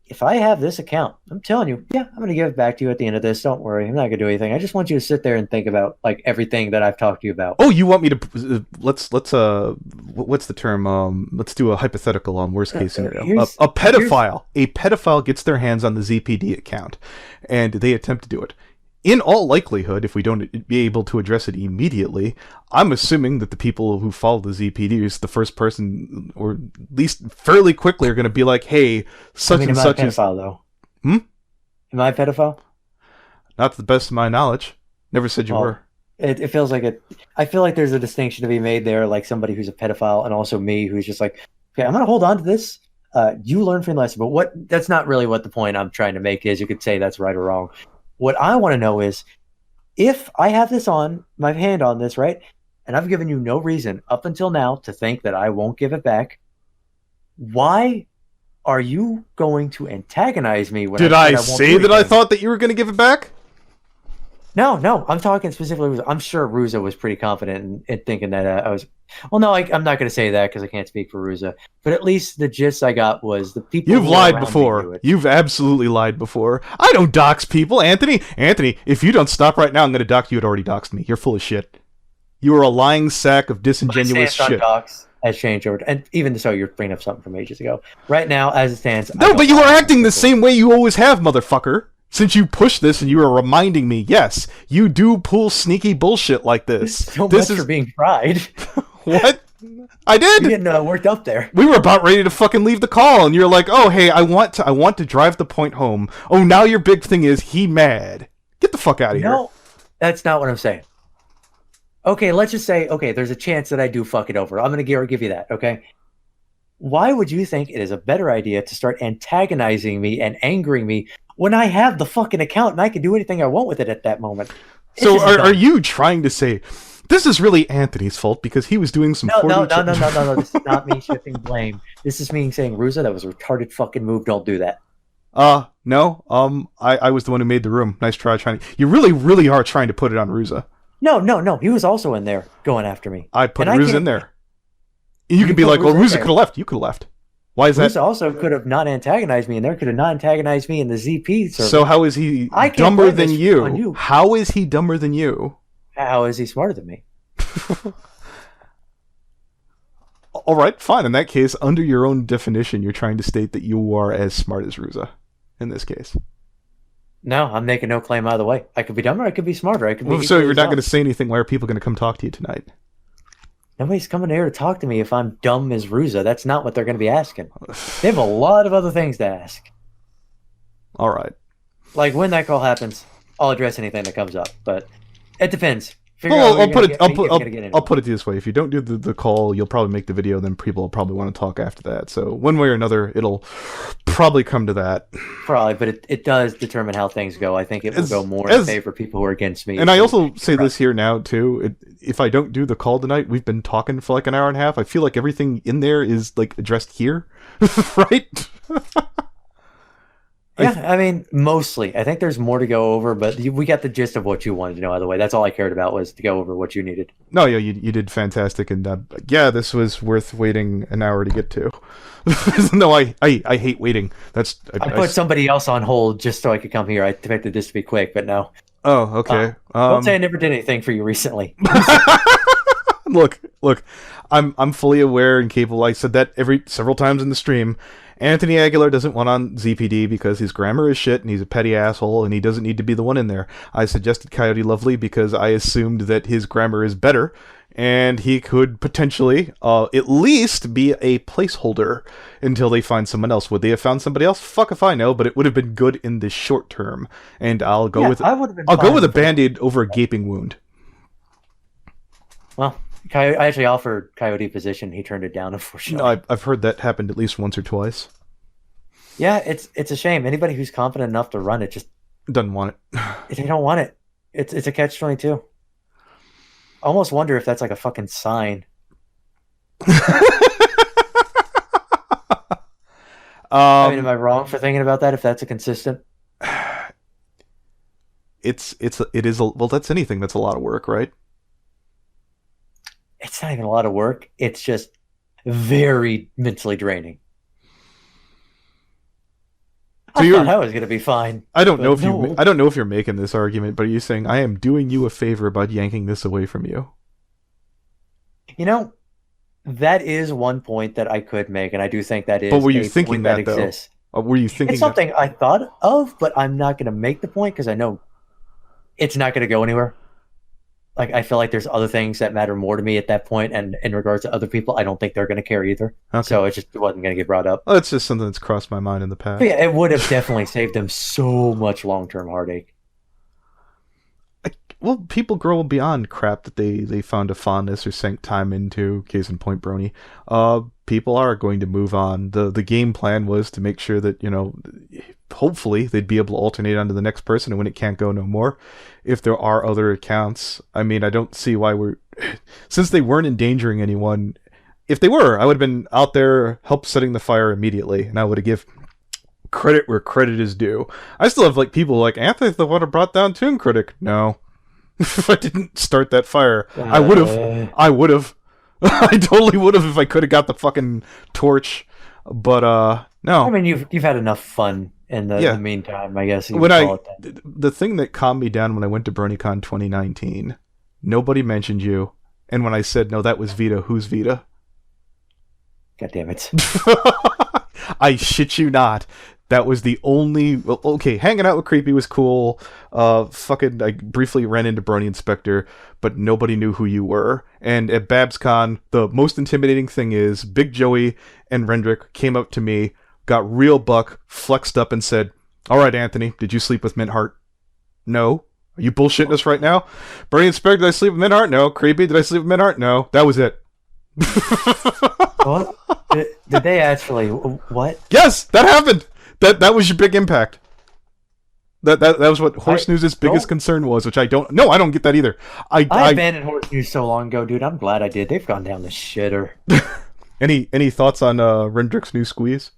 if I have this account, I'm telling you, yeah, I'm going to give it back to you at the end of this. Don't worry. I'm not going to do anything. I just want you to sit there and think about like everything that I've talked to you about. Oh, you want me to let's what's the term? Let's do a hypothetical on worst case scenario. A pedophile gets their hands on the ZPD account and they attempt to do it. in all likelihood, if we don't be able to address it immediately, I'm assuming that the people who follow the ZPDs, the first person, or at least fairly quickly, are going to be like, hey, such and such is... Am I a pedophile, though? Am I a pedophile? Not to the best of my knowledge. Never said you were. It feels like it. I feel like there's a distinction to be made there, like somebody who's a pedophile and also me who's just like, okay, I'm going to hold on to this. You learn from your lesson. But that's not really what the point I'm trying to make is. You could say that's right or wrong. What I want to know is, if I have this on, my hand on this, right, and I've given you no reason up until now to think that I won't give it back, why are you going to antagonize me? Did I say that I thought that you were going to give it back? No, I'm talking specifically. I'm sure Ruza was pretty confident in thinking that I was. Well, no, I'm not going to say that because I can't speak for Ruza. But at least the gist I got was the people. You've lied before. You've absolutely lied before. I don't dox people, Anthony. Anthony, if you don't stop right now, I'm going to dox you. You had already doxed me. You're full of shit. You are a lying sack of disingenuous shit. Dox has changed over, and even so, you're bringing up something from ages ago. Right now, as it stands, no, but you are acting the same way you always have, motherfucker. Since you pushed this and you are reminding me, yes, you do pull sneaky bullshit like this. So much for being tried. What? I did. You're getting worked up there. We were about ready to fucking leave the call, and you're like, "Oh, hey, I want to drive the point home." Oh, now your big thing is he mad. Get the fuck out of here. No, that's not what I'm saying. Okay, let's just say, okay, there's a chance that I do fuck it over. I'm gonna give you that. Okay. Why would you think it is a better idea to start antagonizing me and angering me when I have the fucking account and I can do anything I want with it at that moment? So are you trying to say this is really Anthony's fault because he was doing some... No. This is not me shifting blame. This is me saying, Ruza, that was a retarded fucking move. Don't do that. No. I was the one who made the room. Nice try trying to... You really, really are trying to put it on Ruza. No. He was also in there going after me. I put Ruza in there. You could be like, well, Ruza could have left. You could have left. Why is that? Ruza also could have not antagonized me, and there could have not antagonized me in the ZP server. So how is he dumber than you? How is he dumber than you? How is he smarter than me? All right, fine. In that case, under your own definition, you're trying to state that you are as smart as Ruza in this case. No, I'm making no claim either way. I could be dumber, I could be smarter. I could be so you're not going to say anything. Why are people going to come talk to you tonight? Nobody's coming here to talk to me if I'm dumb as Ruza. That's not what they're going to be asking. They have a lot of other things to ask. All right. Like when that call happens, I'll address anything that comes up, but it depends. I'll put it this way: if you don't do the call, you'll probably make the video. Then people will probably want to talk after that. So one way or another, it'll probably come to that. Probably, but it does determine how things go. I think it will go more in favor of people who are against me. And I also say this here now too: if I don't do the call tonight, we've been talking for like an hour and a half. I feel like everything in there is like addressed here, right? Yeah, I mean, mostly. I think there's more to go over, but we got the gist of what you wanted to know. Either way, that's all I cared about was to go over what you needed. No, yeah, you did fantastic, and yeah, this was worth waiting an hour to get to. No, I hate waiting. I put somebody else on hold just so I could come here. I expected this to be quick, but no. Oh, okay. Don't say I never did anything for you recently. Look, I'm fully aware and capable. I said that several times in the stream. Anthony Aguilar doesn't want on ZPD because his grammar is shit and he's a petty asshole and he doesn't need to be the one in there. I suggested Coyote Lovely because I assumed that his grammar is better and he could potentially at least be a placeholder until they find someone else. Would they have found somebody else? Fuck if I know, but it would have been good in the short term. And I'll go with a Band-Aid over a gaping wound. Well, I actually offered Coyote position. He turned it down, unfortunately. No, I've heard that happened at least once or twice. Yeah, it's a shame. Anybody who's confident enough to run it just doesn't want it. They don't want it. It's a catch-22. I almost wonder if that's like a fucking sign. I mean, am I wrong for thinking about that? If that's a consistent, it is. Well, that's anything. That's a lot of work, right? It's not even a lot of work. It's just very mentally draining. So I thought I was going to be fine. I don't know if you're making this argument, but are you saying I am doing you a favor by yanking this away from you? You know, that is one point that I could make, and I do think that is. But were you thinking that though? Exists. Were you thinking it's something I thought of, but I'm not going to make the point because I know it's not going to go anywhere. Like, I feel like there's other things that matter more to me at that point, and in regards to other people, I don't think they're going to care either. Okay. So it wasn't going to get brought up. Well, it's just something that's crossed my mind in the past. But yeah, it would have definitely saved them so much long-term heartache. Well, people grow beyond crap that they found a fondness or sank time into. Case in point, Brony. People are going to move on. The game plan was to make sure that, hopefully they'd be able to alternate onto the next person, and when it can't go no more, if there are other accounts. I mean, I don't see why since they weren't endangering anyone. If they were, I would have been out there, help setting the fire immediately, and I would have give credit where credit is due. I still have people like Anthony's the one who brought down Toon Critic. No. If I didn't start that fire, I would have. I totally would have if I could have got the fucking torch. But no. I mean, you've had enough fun in the meantime, I guess. The thing that calmed me down when I went to BronyCon 2019, nobody mentioned you, and when I said no, that was Vida. Who's Vida? God damn it! I shit you not. That was the only... Well, okay, hanging out with Creepy was cool. I briefly ran into Brony Inspector, but nobody knew who you were. And at BabsCon, the most intimidating thing is Big Joey and Rendrick came up to me, got real buck, flexed up and said, "All right, Anthony, did you sleep with Mintheart?" "No." "Are you bullshitting us right now?" "Brony Inspector, did I sleep with Mintheart?" "No." "Creepy, did I sleep with Mintheart?" "No." That was it. What? Did they actually... What? Yes, that happened! That was your big impact. That was what Horse News' biggest concern was, which I don't get that either. I abandoned Horse News so long ago, dude. I'm glad I did. They've gone down the shitter. Any thoughts on Rendrick's new squeeze?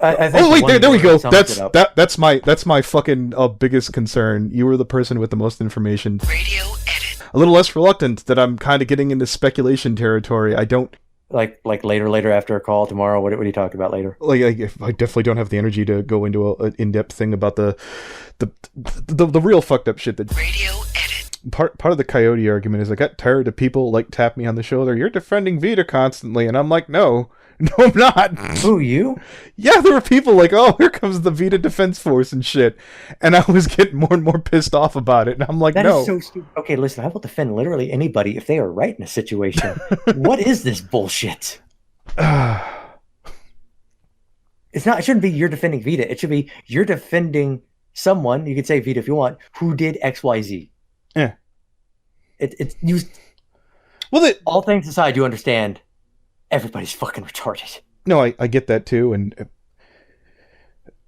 I think there we go. That's my fucking biggest concern. You were the person with the most information. Radio edit. A little less reluctant that I'm kind of getting into speculation territory. I don't. Like later after a call tomorrow. What do you talk about later? I definitely don't have the energy to go into an in-depth thing about the real fucked up shit that. Radio edit. Part of the Coyote argument is I got tired of people tap me on the shoulder. "You're defending Vida constantly," and I'm like, no, I'm not. Who, you? Yeah, there were people "Oh, here comes the Vida Defense Force and shit," and I was getting more and more pissed off about it. And I'm like, no. That is so stupid. Okay, listen, I will defend literally anybody if they are right in a situation. What is this bullshit? It shouldn't be you're defending Vida. It should be you're defending someone. You could say Vida if you want, who did XYZ. Yeah. It's used. Well, all things aside, you understand. Everybody's fucking retarded. No, I get that too, and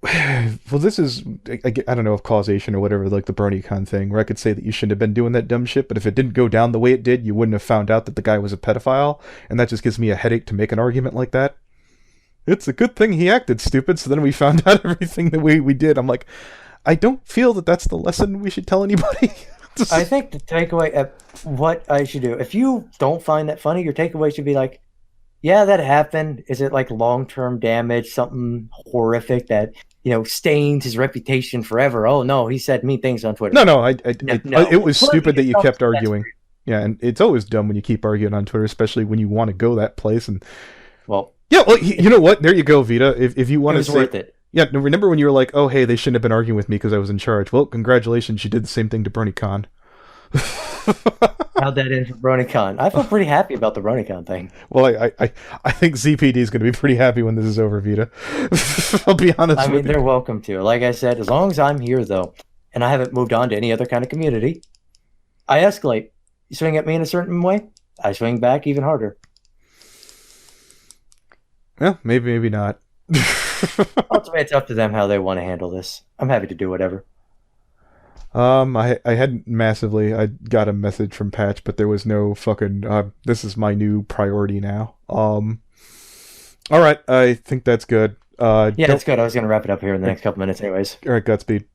well, this is I don't know if causation or whatever, the BronyCon thing, where I could say that you shouldn't have been doing that dumb shit, but if it didn't go down the way it did, you wouldn't have found out that the guy was a pedophile, and that just gives me a headache to make an argument like that. It's a good thing he acted stupid, so then we found out everything that we did. I'm like, I don't feel that that's the lesson we should tell anybody. I think the takeaway, what I should do, if you don't find that funny, your takeaway should be yeah, that happened. Is it long-term damage, something horrific that, stains his reputation forever? Oh, no, he said mean things on Twitter. No, it was stupid that you kept arguing. Yeah, and it's always dumb when you keep arguing on Twitter, especially when you want to go that place. And you know what? There you go, Vida. If you want to say... worth it. Yeah, remember when you were like, "Oh, hey, they shouldn't have been arguing with me because I was in charge." Well, congratulations, you did the same thing to BronyCon. How'd that end for BronyCon? I feel pretty happy about the BronyCon thing. Well, I think ZPD is going to be pretty happy when this is over, Vida. I'll be honest with you. I mean, they're welcome to. Like I said, as long as I'm here, though, and I haven't moved on to any other kind of community, I escalate. You swing at me in a certain way, I swing back even harder. Well, maybe not. Ultimately, it's up to them how they want to handle this. I'm happy to do whatever. I hadn't massively. I got a message from Patch, but there was no fucking. This is my new priority now. All right, I think that's good. Yeah, that's good. I was gonna wrap it up here in the next couple minutes, anyways. All right, Godspeed.